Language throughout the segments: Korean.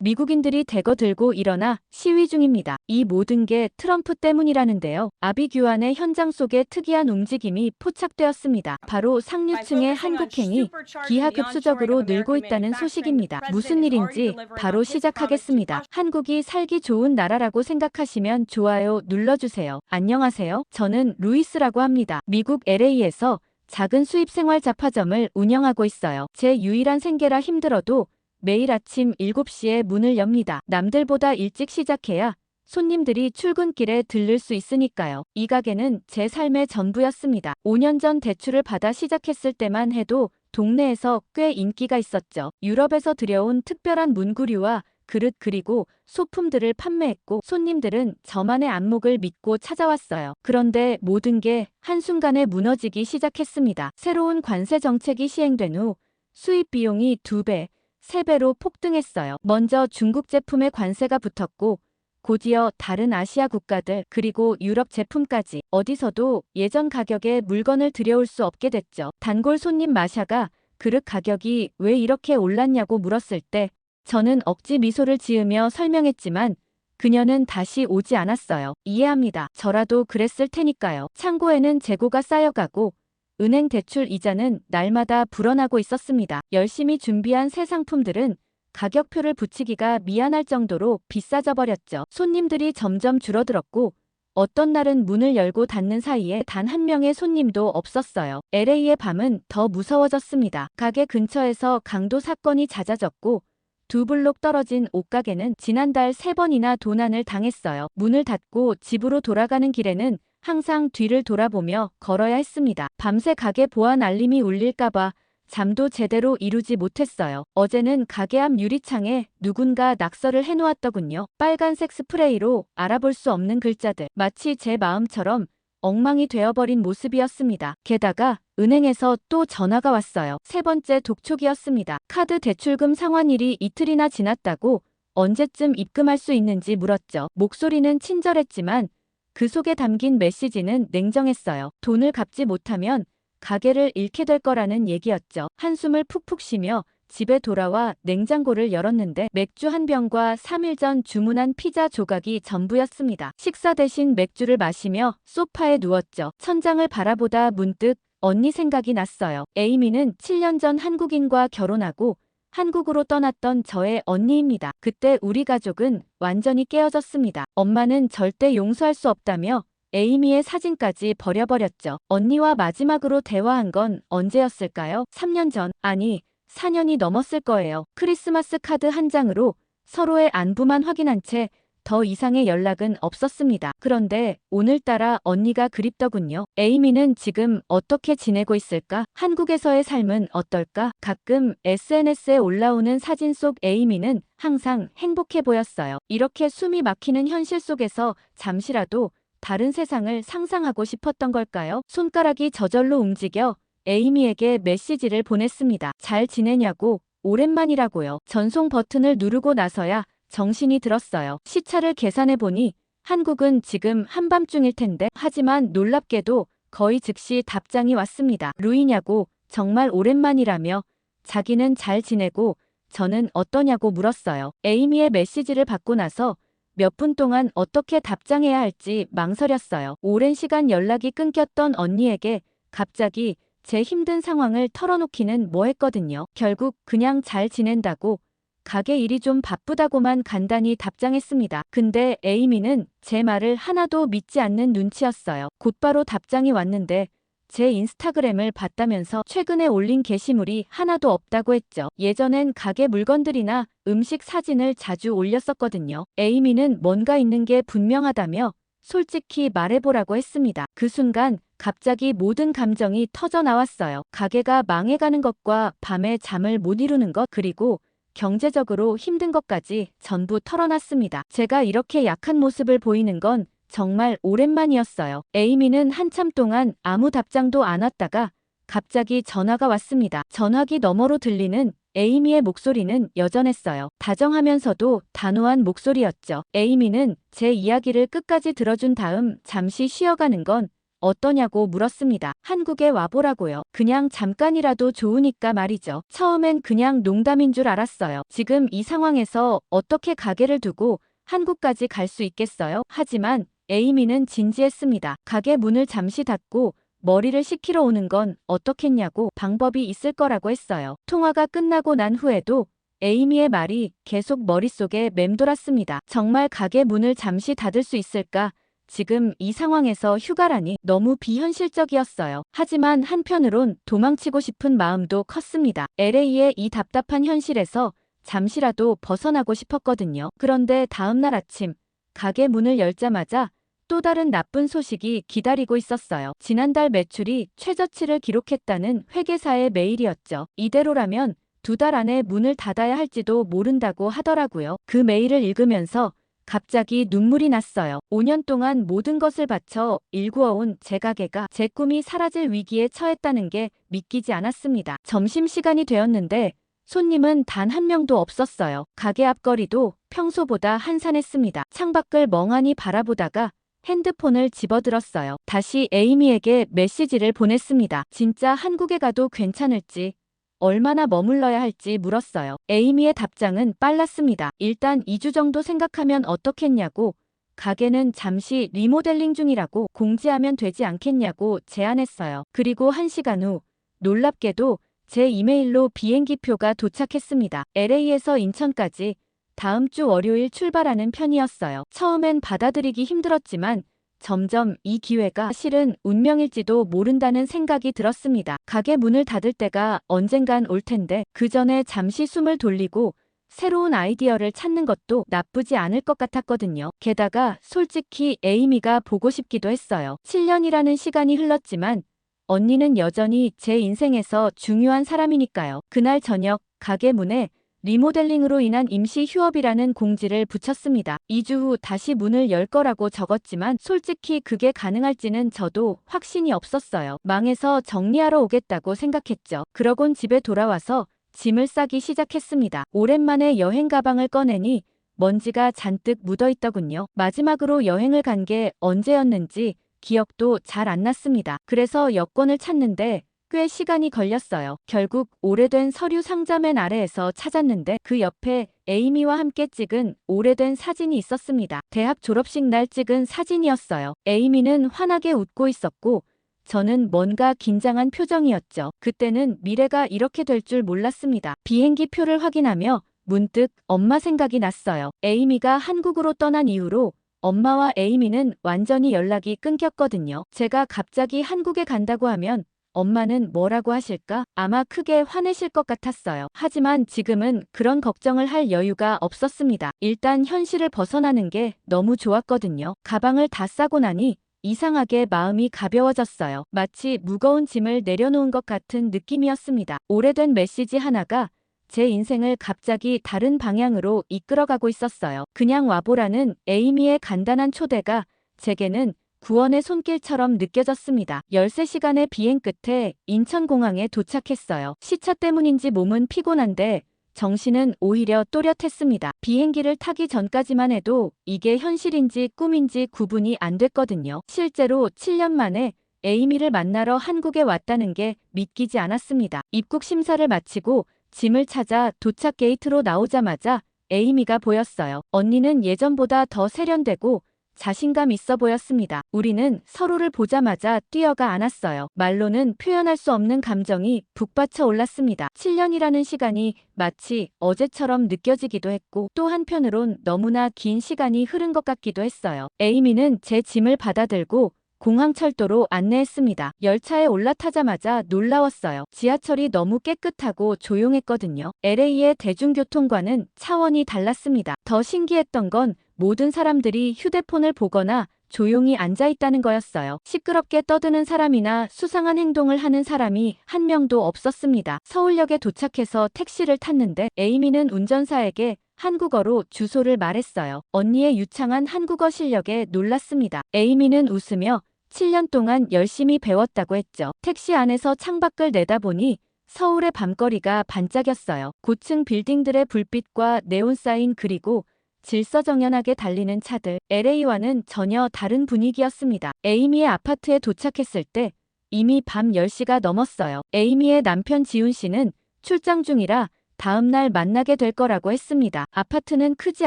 미국인들이 대거 들고 일어나 시위 중입니다. 이 모든 게 트럼프 때문이라는데요. 아비규환의 현장 속에 특이한 움직임이 포착되었습니다. 바로 상류층의 한국행이 기하급수적으로 늘고 있다는 소식입니다. 무슨 일인지 바로 시작하겠습니다. 한국이 살기 좋은 나라라고 생각하시면 좋아요 눌러주세요. 안녕하세요. 저는 루이스라고 합니다. 미국 LA에서 작은 수입 생활 잡화점을 운영하고 있어요. 제 유일한 생계라 힘들어도 매일 아침 7시에 문을 엽니다. 남들보다 일찍 시작해야 손님들이 출근길에 들를 수 있으니까요. 이 가게는 제 삶의 전부였습니다. 5년 전 대출을 받아 시작했을 때만 해도 동네에서 꽤 인기가 있었죠. 유럽에서 들여온 특별한 문구류와 그릇 그리고 소품들을 판매했고 손님들은 저만의 안목을 믿고 찾아왔어요. 그런데 모든 게 한순간에 무너지기 시작했습니다. 새로운 관세 정책이 시행된 후 수입 비용이 2배, 3배로 폭등했어요. 먼저 중국 제품에 관세가 붙었고 곧이어 다른 아시아 국가들 그리고 유럽 제품까지 어디서도 예전 가격에 물건을 들여올 수 없게 됐죠. 단골 손님 마샤가 그릇 가격이 왜 이렇게 올랐냐고 물었을 때 저는 억지 미소를 지으며 설명했지만 그녀는 다시 오지 않았어요. 이해합니다. 저라도 그랬을 테니까요. 창고에는 재고가 쌓여가고 은행 대출 이자는 날마다 불어나고 있었습니다. 열심히 준비한 새 상품들은 가격표를 붙이기가 미안할 정도로 비싸져 버렸죠. 손님들이 점점 줄어들었고 어떤 날은 문을 열고 닫는 사이에 단 한 명의 손님도 없었어요. LA의 밤은 더 무서워졌습니다. 가게 근처에서 강도 사건이 잦아졌고 2블록 떨어진 옷가게는 지난달 3번이나 도난을 당했어요. 문을 닫고 집으로 돌아가는 길에는 항상 뒤를 돌아보며 걸어야 했습니다. 밤새 가게 보안 알림이 울릴까봐 잠도 제대로 이루지 못했어요. 어제는 가게 앞 유리창에 누군가 낙서를 해놓았더군요. 빨간색 스프레이로 알아볼 수 없는 글자들. 마치 제 마음처럼 엉망이 되어버린 모습이었습니다. 게다가 은행에서 또 전화가 왔어요. 3번째 독촉이었습니다. 카드 대출금 상환일이 이틀이나 지났다고 언제쯤 입금할 수 있는지 물었죠. 목소리는 친절했지만 그 속에 담긴 메시지는 냉정했어요. 돈을 갚지 못하면 가게를 잃게 될 거라는 얘기였죠. 한숨을 푹푹 쉬며 집에 돌아와 냉장고를 열었는데 맥주 한 병과 3일 전 주문한 피자 조각이 전부였습니다. 식사 대신 맥주를 마시며 소파에 누웠죠. 천장을 바라보다 문득 언니 생각이 났어요. 에이미는 7년 전 한국인과 결혼하고 한국으로 떠났던 저의 언니입니다. 그때 우리 가족은 완전히 깨어졌습니다. 엄마는 절대 용서할 수 없다며 에이미의 사진까지 버려버렸죠. 언니와 마지막으로 대화한 건 언제였을까요? 3년 전, 아니 4년이 넘었을 거예요. 크리스마스 카드 한 장으로 서로의 안부만 확인한 채 더 이상의 연락은 없었습니다. 그런데 오늘따라 언니가 그립더군요. 에이미는 지금 어떻게 지내고 있을까? 한국에서의 삶은 어떨까? 가끔 SNS에 올라오는 사진 속 에이미는 항상 행복해 보였어요. 이렇게 숨이 막히는 현실 속에서 잠시라도 다른 세상을 상상하고 싶었던 걸까요? 손가락이 저절로 움직여 에이미에게 메시지를 보냈습니다. 잘 지내냐고, 오랜만이라고요. 전송 버튼을 누르고 나서야 정신이 들었어요. 시차를 계산해보니 한국은 지금 한밤중일 텐데 하지만 놀랍게도 거의 즉시 답장이 왔습니다. 루이냐고 정말 오랜만이라며 자기는 잘 지내고 저는 어떠냐고 물었어요. 에이미의 메시지를 받고 나서 몇 분 동안 어떻게 답장해야 할지 망설였어요. 오랜 시간 연락이 끊겼던 언니에게 갑자기 제 힘든 상황을 털어놓기는 뭐했거든요. 결국 그냥 잘 지낸다고 가게 일이 좀 바쁘다고만 간단히 답장했습니다. 근데 에이미는 제 말을 하나도 믿지 않는 눈치였어요. 곧바로 답장이 왔는데 제 인스타그램을 봤다면서 최근에 올린 게시물이 하나도 없다고 했죠. 예전엔 가게 물건들이나 음식 사진을 자주 올렸었거든요. 에이미는 뭔가 있는 게 분명하다며 솔직히 말해보라고 했습니다. 그 순간 갑자기 모든 감정이 터져 나왔어요. 가게가 망해가는 것과 밤에 잠을 못 이루는 것 그리고 경제적으로 힘든 것까지 전부 털어놨습니다. 제가 이렇게 약한 모습을 보이는 건 정말 오랜만이었어요. 에이미는 한참 동안 아무 답장도 안 왔다가 갑자기 전화가 왔습니다. 전화기 너머로 들리는 에이미의 목소리는 여전했어요. 다정하면서도 단호한 목소리였죠. 에이미는 제 이야기를 끝까지 들어준 다음 잠시 쉬어가는 건 어떠냐고 물었습니다. 한국에 와보라고요. 그냥 잠깐이라도 좋으니까 말이죠. 처음엔 그냥 농담인 줄 알았어요. 지금 이 상황에서 어떻게 가게를 두고 한국까지 갈 수 있겠어요? 하지만 에이미는 진지했습니다. 가게 문을 잠시 닫고 머리를 식히러 오는 건 어떻겠냐고 방법이 있을 거라고 했어요. 통화가 끝나고 난 후에도 에이미의 말이 계속 머릿속에 맴돌았습니다. 정말 가게 문을 잠시 닫을 수 있을까? 지금 이 상황에서 휴가라니 너무 비현실적이었어요. 하지만 한편으론 도망치고 싶은 마음도 컸습니다. LA의 이 답답한 현실에서 잠시라도 벗어나고 싶었거든요. 그런데 다음날 아침 가게 문을 열자마자 또 다른 나쁜 소식이 기다리고 있었어요. 지난달 매출이 최저치를 기록했다는 회계사의 메일이었죠. 이대로라면 2달 안에 문을 닫아야 할지도 모른다고 하더라고요. 그 메일을 읽으면서 갑자기 눈물이 났어요. 5년 동안 모든 것을 바쳐 일구어온 제 가게가 제 꿈이 사라질 위기에 처했다는 게 믿기지 않았습니다. 점심시간이 되었는데 손님은 단 한 명도 없었어요. 가게 앞거리도 평소보다 한산했습니다. 창밖을 멍하니 바라보다가 핸드폰을 집어들었어요. 다시 에이미에게 메시지를 보냈습니다. 진짜 한국에 가도 괜찮을지, 얼마나 머물러야 할지 물었어요. 에이미의 답장은 빨랐습니다. 일단 2주 정도 생각하면 어떻겠냐고, 가게는 잠시 리모델링 중이라고 공지하면 되지 않겠냐고 제안했어요. 그리고 1시간 후 놀랍게도 제 이메일로 비행기표가 도착했습니다. LA에서 인천까지 다음 주 월요일 출발하는 편이었어요. 처음엔 받아들이기 힘들었지만 점점 이 기회가 실은 운명일지도 모른다는 생각이 들었습니다. 가게 문을 닫을 때가 언젠간 올 텐데 그 전에 잠시 숨을 돌리고 새로운 아이디어를 찾는 것도 나쁘지 않을 것 같았거든요. 게다가 솔직히 에이미가 보고 싶기도 했어요. 7년이라는 시간이 흘렀지만 언니는 여전히 제 인생에서 중요한 사람이니까요. 그날 저녁 가게 문에 리모델링으로 인한 임시 휴업이라는 공지를 붙였습니다. 2주 후 다시 문을 열 거라고 적었지만 솔직히 그게 가능할지는 저도 확신이 없었어요. 망해서 정리하러 오겠다고 생각했죠. 그러곤 집에 돌아와서 짐을 싸기 시작했습니다. 오랜만에 여행 가방을 꺼내니 먼지가 잔뜩 묻어있더군요. 마지막으로 여행을 간 게 언제였는지 기억도 잘 안 났습니다. 그래서 여권을 찾는데 꽤 시간이 걸렸어요. 결국 오래된 서류 상자맨 아래에서 찾았는데 그 옆에 에이미와 함께 찍은 오래된 사진이 있었습니다. 대학 졸업식 날 찍은 사진이었어요. 에이미는 환하게 웃고 있었고 저는 뭔가 긴장한 표정이었죠. 그때는 미래가 이렇게 될 줄 몰랐습니다. 비행기 표를 확인하며 문득 엄마 생각이 났어요. 에이미가 한국으로 떠난 이후로 엄마와 에이미는 완전히 연락이 끊겼거든요. 제가 갑자기 한국에 간다고 하면 엄마는 뭐라고 하실까? 아마 크게 화내실 것 같았어요. 하지만 지금은 그런 걱정을 할 여유가 없었습니다. 일단 현실을 벗어나는 게 너무 좋았거든요. 가방을 다 싸고 나니 이상하게 마음이 가벼워졌어요. 마치 무거운 짐을 내려놓은 것 같은 느낌이었습니다. 오래된 메시지 하나가 제 인생을 갑자기 다른 방향으로 이끌어가고 있었어요. 그냥 와보라는 에이미의 간단한 초대가 제게는 구원의 손길처럼 느껴졌습니다. 13시간의 비행 끝에 인천공항에 도착했어요. 시차 때문인지 몸은 피곤한데 정신은 오히려 또렷했습니다. 비행기를 타기 전까지만 해도 이게 현실인지 꿈인지 구분이 안 됐거든요. 실제로 7년 만에 에이미를 만나러 한국에 왔다는 게 믿기지 않았습니다. 입국 심사를 마치고 짐을 찾아 도착 게이트로 나오자마자 에이미가 보였어요. 언니는 예전보다 더 세련되고 자신감 있어 보였습니다. 우리는 서로를 보자마자 뛰어가 안았어요. 말로는 표현할 수 없는 감정이 북받쳐 올랐습니다. 7년이라는 시간이 마치 어제처럼 느껴지기도 했고 또 한편으론 너무나 긴 시간이 흐른 것 같기도 했어요. 에이미는 제 짐을 받아들고 공항철도로 안내했습니다. 열차에 올라타자마자 놀라웠어요. 지하철이 너무 깨끗하고 조용했거든요. LA의 대중교통과는 차원이 달랐습니다. 더 신기했던 건 모든 사람들이 휴대폰을 보거나 조용히 앉아있다는 거였어요. 시끄럽게 떠드는 사람이나 수상한 행동을 하는 사람이 한 명도 없었습니다. 서울역에 도착해서 택시를 탔는데 에이미는 운전사에게 한국어로 주소를 말했어요. 언니의 유창한 한국어 실력에 놀랐습니다. 에이미는 웃으며 7년 동안 열심히 배웠다고 했죠. 택시 안에서 창밖을 내다보니 서울의 밤거리가 반짝였어요. 고층 빌딩들의 불빛과 네온 사인 그리고 질서정연하게 달리는 차들. LA와는 전혀 다른 분위기였습니다. 에이미의 아파트에 도착했을 때 이미 밤 10시가 넘었어요. 에이미의 남편 지훈 씨는 출장 중이라 다음날 만나게 될 거라고 했습니다. 아파트는 크지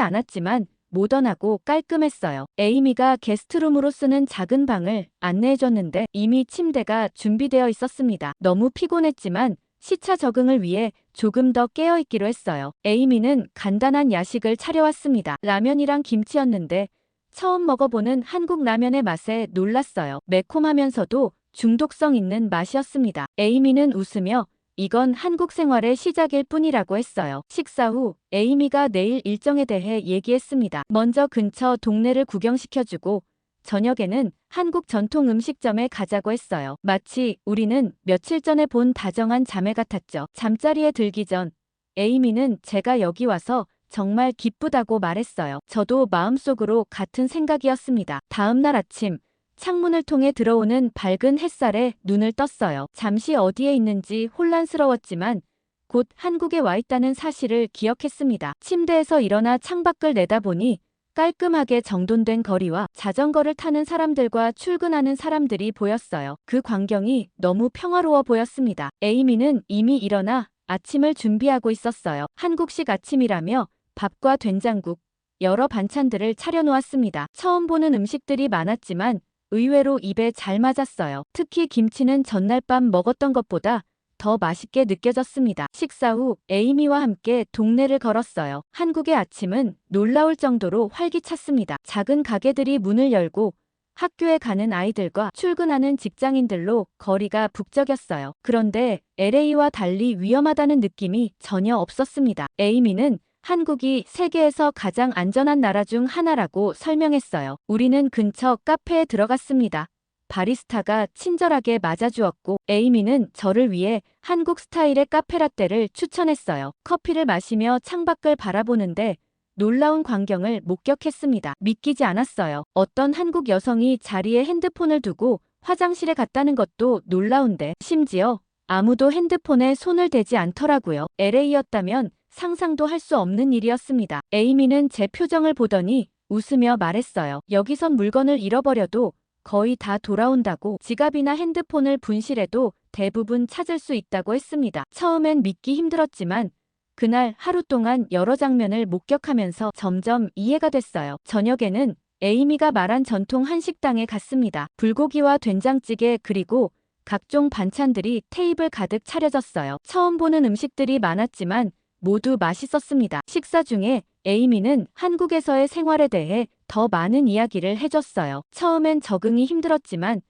않았지만 모던하고 깔끔했어요. 에이미가 게스트룸으로 쓰는 작은 방을 안내해줬는데 이미 침대가 준비되어 있었습니다. 너무 피곤했지만 시차 적응을 위해 조금 더 깨어있기로 했어요. 에이미는 간단한 야식을 차려왔습니다. 라면이랑 김치였는데 처음 먹어보는 한국 라면의 맛에 놀랐어요. 매콤하면서도 중독성 있는 맛이었습니다. 에이미는 웃으며 이건 한국 생활의 시작일 뿐이라고 했어요. 식사 후 에이미가 내일 일정에 대해 얘기했습니다. 먼저 근처 동네를 구경시켜주고 저녁에는 한국 전통 음식점에 가자고 했어요. 마치 우리는 며칠 전에 본 다정한 자매 같았죠. 잠자리에 들기 전 에이미는 제가 여기 와서 정말 기쁘다고 말했어요. 저도 마음속으로 같은 생각이었습니다. 다음 날 아침 창문을 통해 들어오는 밝은 햇살에 눈을 떴어요. 잠시 어디에 있는지 혼란스러웠지만 곧 한국에 와 있다는 사실을 기억했습니다. 침대에서 일어나 창밖을 내다보니 깔끔하게 정돈된 거리와 자전거를 타는 사람들과 출근하는 사람들이 보였어요. 그 광경이 너무 평화로워 보였습니다. 에이미는 이미 일어나 아침을 준비하고 있었어요. 한국식 아침이라며 밥과 된장국, 여러 반찬들을 차려놓았습니다. 처음 보는 음식들이 많았지만 의외로 입에 잘 맞았어요. 특히 김치는 전날 밤 먹었던 것보다 더 맛있게 느껴졌습니다. 식사 후 에이미와 함께 동네를 걸었어요. 한국의 아침은 놀라울 정도로 활기찼습니다. 작은 가게들이 문을 열고 학교에 가는 아이들과 출근하는 직장인들로 거리가 북적였어요. 그런데 LA와 달리 위험하다는 느낌이 전혀 없었습니다. 에이미는 한국이 세계에서 가장 안전한 나라 중 하나라고 설명했어요. 우리는 근처 카페에 들어갔습니다. 바리스타가 친절하게 맞아주었고 에이미는 저를 위해 한국 스타일의 카페라떼를 추천했어요. 커피를 마시며 창밖을 바라보는데 놀라운 광경을 목격했습니다. 믿기지 않았어요. 어떤 한국 여성이 자리에 핸드폰을 두고 화장실에 갔다는 것도 놀라운데 심지어 아무도 핸드폰에 손을 대지 않더라고요. LA였다면 상상도 할 수 없는 일이었습니다. 에이미는 제 표정을 보더니 웃으며 말했어요. 여기선 물건을 잃어버려도 거의 다 돌아온다고. 지갑이나 핸드폰을 분실해도 대부분 찾을 수 있다고 했습니다. 처음엔 믿기 힘들었지만 그날 하루 동안 여러 장면을 목격하면서 점점 이해가 됐어요. 저녁에는 에이미가 말한 전통 한식당에 갔습니다. 불고기와 된장찌개 그리고 각종 반찬들이 테이블 가득 차려졌어요. 처음 보는 음식들이 많았지만 모두 맛있었습니다. 식사 중에 에이미는 한국에서의 생활에 대해 더 많은 이야기를 해줬어요. 처음엔 적응이 힘들었지만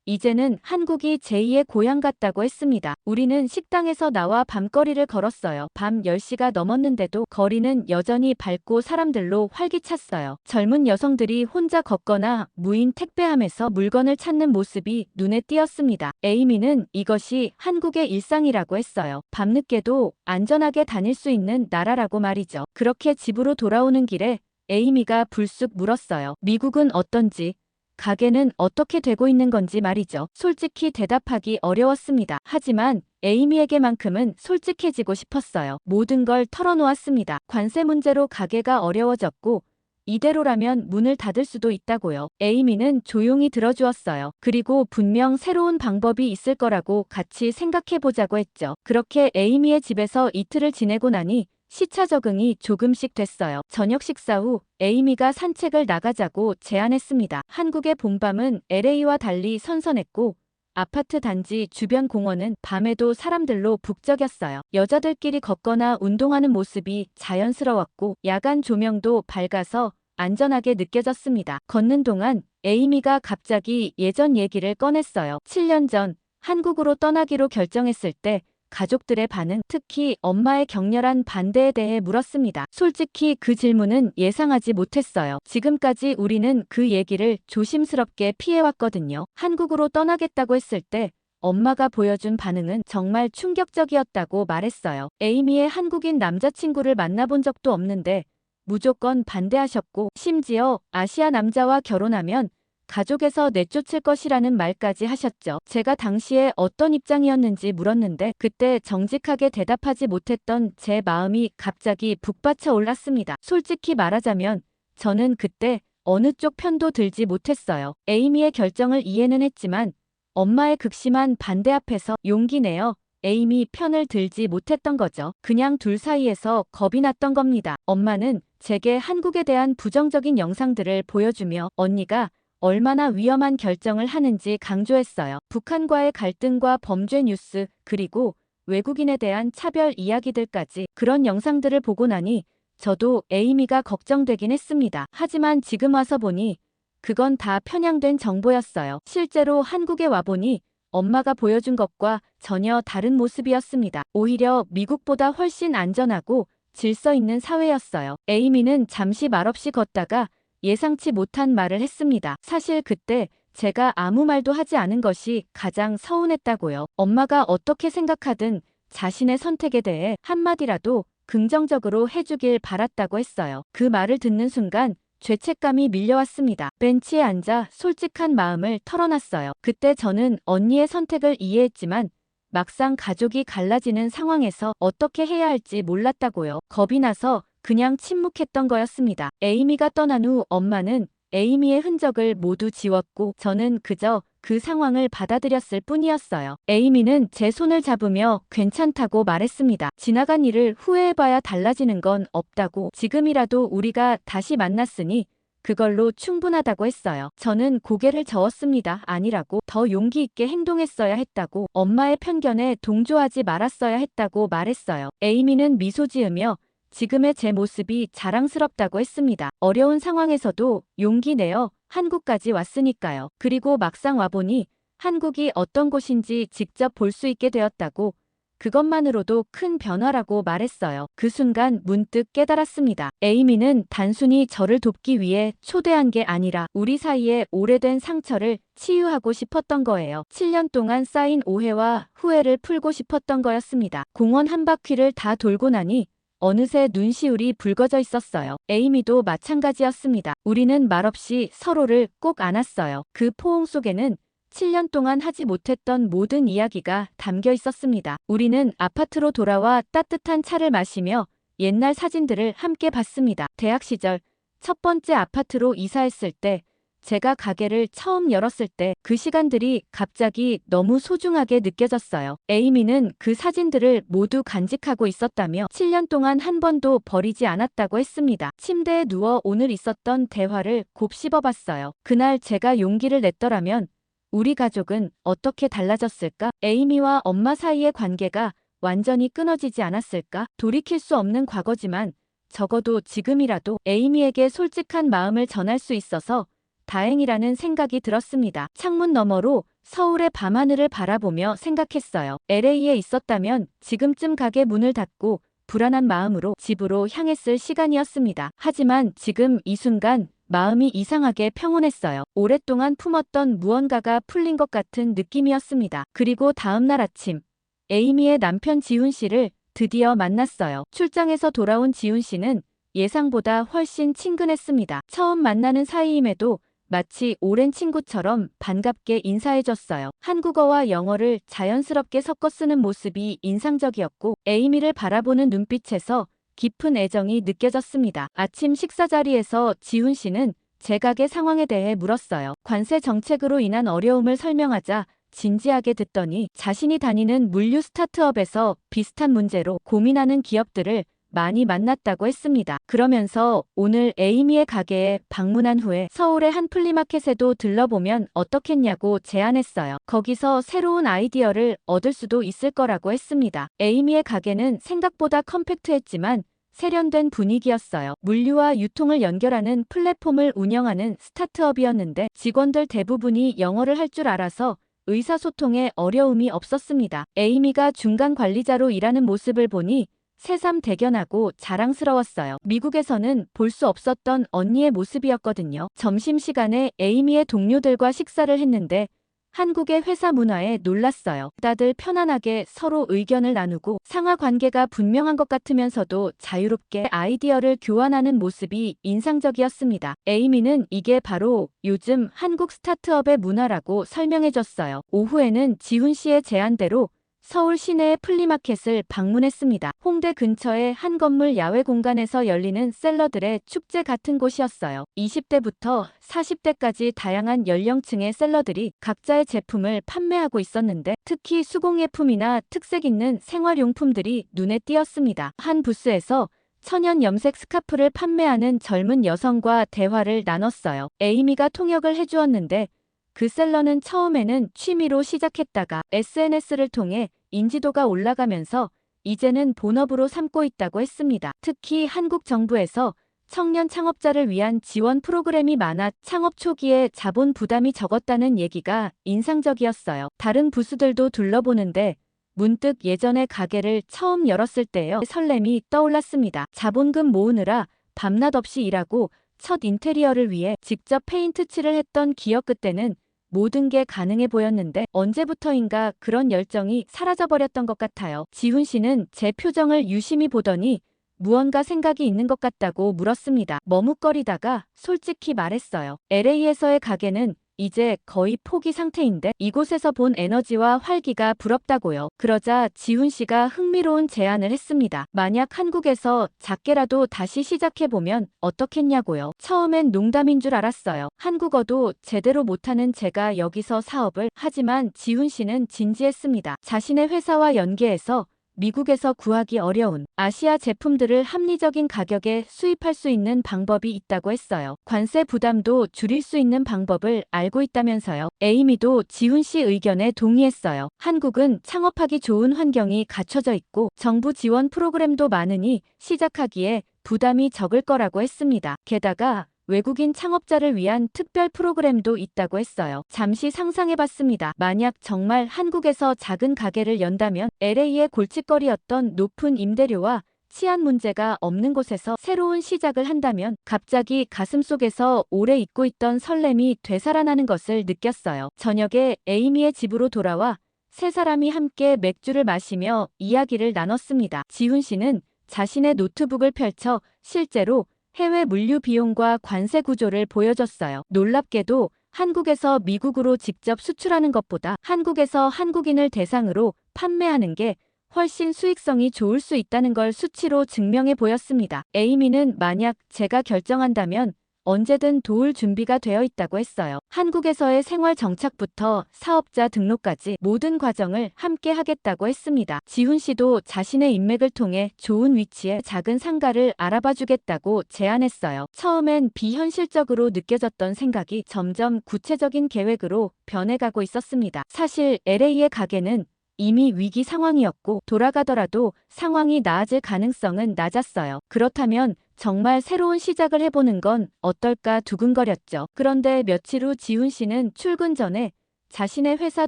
이제는 한국이 제2의 고향 같다고 했습니다. 우리는 식당에서 나와 밤거리를 걸었어요. 밤 10시가 넘었는데도 거리는 여전히 밝고 사람들로 활기찼어요. 젊은 여성들이 혼자 걷거나 무인 택배함에서 물건을 찾는 모습이 눈에 띄었습니다. 에이미는 이것이 한국의 일상이라고 했어요. 밤늦게도 안전하게 다닐 수 있는 나라라고 말이죠. 그렇게 집으로 돌아오는 길에 에이미가 불쑥 물었어요. 미국은 어떤지? 가게는 어떻게 되고 있는 건지 말이죠. 솔직히 대답하기 어려웠습니다. 하지만 에이미에게만큼은 솔직해지고 싶었어요. 모든 걸 털어놓았습니다. 관세 문제로 가게가 어려워졌고 이대로라면 문을 닫을 수도 있다고요. 에이미는 조용히 들어주었어요. 그리고 분명 새로운 방법이 있을 거라고 같이 생각해보자고 했죠. 그렇게 에이미의 집에서 이틀을 지내고 나니 시차 적응이 조금씩 됐어요. 저녁 식사 후 에이미가 산책을 나가자고 제안했습니다. 한국의 봄밤은 LA와 달리 선선했고 아파트 단지 주변 공원은 밤에도 사람들로 북적였어요. 여자들끼리 걷거나 운동하는 모습이 자연스러웠고 야간 조명도 밝아서 안전하게 느껴졌습니다. 걷는 동안 에이미가 갑자기 예전 얘기를 꺼냈어요. 7년 전 한국으로 떠나기로 결정했을 때 가족들의 반응, 특히 엄마의 격렬한 반대에 대해 물었습니다. 솔직히 그 질문은 예상하지 못했어요. 지금까지 우리는 그 얘기를 조심스럽게 피해왔거든요. 한국으로 떠나겠다고 했을 때 엄마가 보여준 반응은 정말 충격적이었다고 말했어요. 에이미의 한국인 남자친구를 만나본 적도 없는데 무조건 반대하셨고 심지어 아시아 남자와 결혼하면 가족에서 내쫓을 것이라는 말까지 하셨죠. 제가 당시에 어떤 입장이었는지 물었는데 그때 정직하게 대답하지 못했던 제 마음이 갑자기 북받쳐 올랐습니다. 솔직히 말하자면 저는 그때 어느 쪽 편도 들지 못했어요. 에이미의 결정을 이해는 했지만 엄마의 극심한 반대 앞에서 용기 내어 에이미 편을 들지 못했던 거죠. 그냥 둘 사이에서 겁이 났던 겁니다. 엄마는 제게 한국에 대한 부정적인 영상들을 보여주며 언니가 얼마나 위험한 결정을 하는지 강조했어요. 북한과의 갈등과 범죄 뉴스, 그리고 외국인에 대한 차별 이야기들까지. 그런 영상들을 보고 나니 저도 에이미가 걱정되긴 했습니다. 하지만 지금 와서 보니 그건 다 편향된 정보였어요. 실제로 한국에 와보니 엄마가 보여준 것과 전혀 다른 모습이었습니다. 오히려 미국보다 훨씬 안전하고 질서 있는 사회였어요. 에이미는 잠시 말없이 걷다가 예상치 못한 말을 했습니다. 사실 그때 제가 아무 말도 하지 않은 것이 가장 서운했다고요. 엄마가 어떻게 생각하든 자신의 선택에 대해 한마디라도 긍정적으로 해주길 바랐다고 했어요. 그 말을 듣는 순간 죄책감이 밀려왔습니다. 벤치에 앉아 솔직한 마음을 털어놨어요. 그때 저는 언니의 선택을 이해했지만 막상 가족이 갈라지는 상황에서 어떻게 해야 할지 몰랐다고요. 겁이 나서 그냥 침묵했던 거였습니다. 에이미가 떠난 후 엄마는 에이미의 흔적을 모두 지웠고 저는 그저 그 상황을 받아들였을 뿐이었어요. 에이미는 제 손을 잡으며 괜찮다고 말했습니다. 지나간 일을 후회해봐야 달라지는 건 없다고, 지금이라도 우리가 다시 만났으니 그걸로 충분하다고 했어요. 저는 고개를 저었습니다. 아니라고, 더 용기 있게 행동했어야 했다고, 엄마의 편견에 동조하지 말았어야 했다고 말했어요. 에이미는 미소 지으며 지금의 제 모습이 자랑스럽다고 했습니다. 어려운 상황에서도 용기 내어 한국까지 왔으니까요. 그리고 막상 와보니 한국이 어떤 곳인지 직접 볼 수 있게 되었다고, 그것만으로도 큰 변화라고 말했어요. 그 순간 문득 깨달았습니다. 에이미는 단순히 저를 돕기 위해 초대한 게 아니라 우리 사이의 오래된 상처를 치유하고 싶었던 거예요. 7년 동안 쌓인 오해와 후회를 풀고 싶었던 거였습니다. 공원 한 바퀴를 다 돌고 나니 어느새 눈시울이 붉어져 있었어요. 에이미도 마찬가지였습니다. 우리는 말없이 서로를 꼭 안았어요. 그 포옹 속에는 7년 동안 하지 못했던 모든 이야기가 담겨 있었습니다. 우리는 아파트로 돌아와 따뜻한 차를 마시며 옛날 사진들을 함께 봤습니다. 대학 시절 첫 번째 아파트로 이사했을 때, 제가 가게를 처음 열었을 때 그 시간들이 갑자기 너무 소중하게 느껴졌어요. 에이미는 그 사진들을 모두 간직하고 있었다며 7년 동안 한 번도 버리지 않았다고 했습니다. 침대에 누워 오늘 있었던 대화를 곱씹어봤어요. 그날 제가 용기를 냈더라면 우리 가족은 어떻게 달라졌을까? 에이미와 엄마 사이의 관계가 완전히 끊어지지 않았을까? 돌이킬 수 없는 과거지만 적어도 지금이라도 에이미에게 솔직한 마음을 전할 수 있어서 다행이라는 생각이 들었습니다. 창문 너머로 서울의 밤하늘을 바라보며 생각했어요. LA에 있었다면 지금쯤 가게 문을 닫고 불안한 마음으로 집으로 향했을 시간이었습니다. 하지만 지금 이 순간 마음이 이상하게 평온했어요. 오랫동안 품었던 무언가가 풀린 것 같은 느낌이었습니다. 그리고 다음 날 아침, 에이미의 남편 지훈 씨를 드디어 만났어요. 출장에서 돌아온 지훈 씨는 예상보다 훨씬 친근했습니다. 처음 만나는 사이임에도 마치 오랜 친구처럼 반갑게 인사해줬어요. 한국어와 영어를 자연스럽게 섞어 쓰는 모습이 인상적이었고 에이미를 바라보는 눈빛에서 깊은 애정이 느껴졌습니다. 아침 식사 자리에서 지훈 씨는 제 가게 상황에 대해 물었어요. 관세 정책으로 인한 어려움을 설명하자 진지하게 듣더니 자신이 다니는 물류 스타트업에서 비슷한 문제로 고민하는 기업들을 많이 만났다고 했습니다. 그러면서 오늘 에이미의 가게에 방문한 후에 서울의 한 플리마켓에도 들러보면 어떻겠냐고 제안했어요. 거기서 새로운 아이디어를 얻을 수도 있을 거라고 했습니다. 에이미의 가게는 생각보다 컴팩트했지만 세련된 분위기였어요. 물류와 유통을 연결하는 플랫폼을 운영하는 스타트업이었는데 직원들 대부분이 영어를 할 줄 알아서 의사소통에 어려움이 없었습니다. 에이미가 중간 관리자로 일하는 모습을 보니 새삼 대견하고 자랑스러웠어요. 미국에서는 볼 수 없었던 언니의 모습이었거든요. 점심시간에 에이미의 동료들과 식사를 했는데 한국의 회사 문화에 놀랐어요. 다들 편안하게 서로 의견을 나누고 상하 관계가 분명한 것 같으면서도 자유롭게 아이디어를 교환하는 모습이 인상적이었습니다. 에이미는 이게 바로 요즘 한국 스타트업의 문화라고 설명해줬어요. 오후에는 지훈 씨의 제안대로 서울 시내의 플리마켓을 방문했습니다. 홍대 근처의 한 건물 야외 공간에서 열리는 셀러들의 축제 같은 곳이었어요. 20대부터 40대까지 다양한 연령층의 셀러들이 각자의 제품을 판매하고 있었는데 특히 수공예품이나 특색 있는 생활용품들이 눈에 띄었습니다. 한 부스에서 천연 염색 스카프를 판매하는 젊은 여성과 대화를 나눴어요. 에이미가 통역을 해주었는데 그 셀러는 처음에는 취미로 시작했다가 SNS를 통해 인지도가 올라가면서 이제는 본업으로 삼고 있다고 했습니다. 특히 한국 정부에서 청년 창업자를 위한 지원 프로그램이 많아 창업 초기에 자본 부담이 적었다는 얘기가 인상적이었어요. 다른 부스들도 둘러보는데 문득 예전에 가게를 처음 열었을 때의 설렘이 떠올랐습니다. 자본금 모으느라 밤낮 없이 일하고 첫 인테리어를 위해 직접 페인트 칠을 했던 기억 그때는 모든 게 가능해 보였는데 언제부터인가 그런 열정이 사라져버렸던 것 같아요. 지훈 씨는 제 표정을 유심히 보더니 무언가 생각이 있는 것 같다고 물었습니다. 머뭇거리다가 솔직히 말했어요. LA에서의 가게는 이제 거의 포기 상태인데 이곳에서 본 에너지와 활기가 부럽다고요. 그러자 지훈 씨가 흥미로운 제안을 했습니다. 만약 한국에서 작게라도 다시 시작해보면 어떻겠냐고요. 처음엔 농담인 줄 알았어요. 한국어도 제대로 못하는 제가 여기서 사업을 하지만 지훈 씨는 진지했습니다. 자신의 회사와 연계해서 미국에서 구하기 어려운 아시아 제품들을 합리적인 가격에 수입할 수 있는 방법이 있다고 했어요. 관세 부담도 줄일 수 있는 방법을 알고 있다면서요. 에이미도 지훈 씨 의견에 동의했어요. 한국은 창업하기 좋은 환경이 갖춰져 있고 정부 지원 프로그램도 많으니 시작하기에 부담이 적을 거라고 했습니다. 게다가 외국인 창업자를 위한 특별 프로그램도 있다고 했어요. 잠시 상상해봤습니다. 만약 정말 한국에서 작은 가게를 연다면 LA의 골칫거리였던 높은 임대료와 치안 문제가 없는 곳에서 새로운 시작을 한다면 갑자기 가슴속에서 오래 잊고 있던 설렘이 되살아나는 것을 느꼈어요. 저녁에 에이미의 집으로 돌아와 세 사람이 함께 맥주를 마시며 이야기를 나눴습니다. 지훈 씨는 자신의 노트북을 펼쳐 실제로 해외 물류 비용과 관세 구조를 보여줬어요. 놀랍게도 한국에서 미국으로 직접 수출하는 것보다 한국에서 한국인을 대상으로 판매하는 게 훨씬 수익성이 좋을 수 있다는 걸 수치로 증명해 보였습니다. 에이미는 만약 제가 결정한다면 언제든 도울 준비가 되어 있다고 했어요. 한국에서의 생활 정착부터 사업자 등록까지 모든 과정을 함께 하겠다고 했습니다. 지훈 씨도 자신의 인맥을 통해 좋은 위치에 작은 상가를 알아봐 주겠다고 제안했어요. 처음엔 비현실적으로 느껴졌던 생각이 점점 구체적인 계획으로 변해가고 있었습니다. 사실 LA의 가게는 이미 위기 상황이었고 돌아가더라도 상황이 나아질 가능성은 낮았어요. 그렇다면 정말 새로운 시작을 해보는 건 어떨까 두근거렸죠. 그런데 며칠 후 지훈 씨는 출근 전에 자신의 회사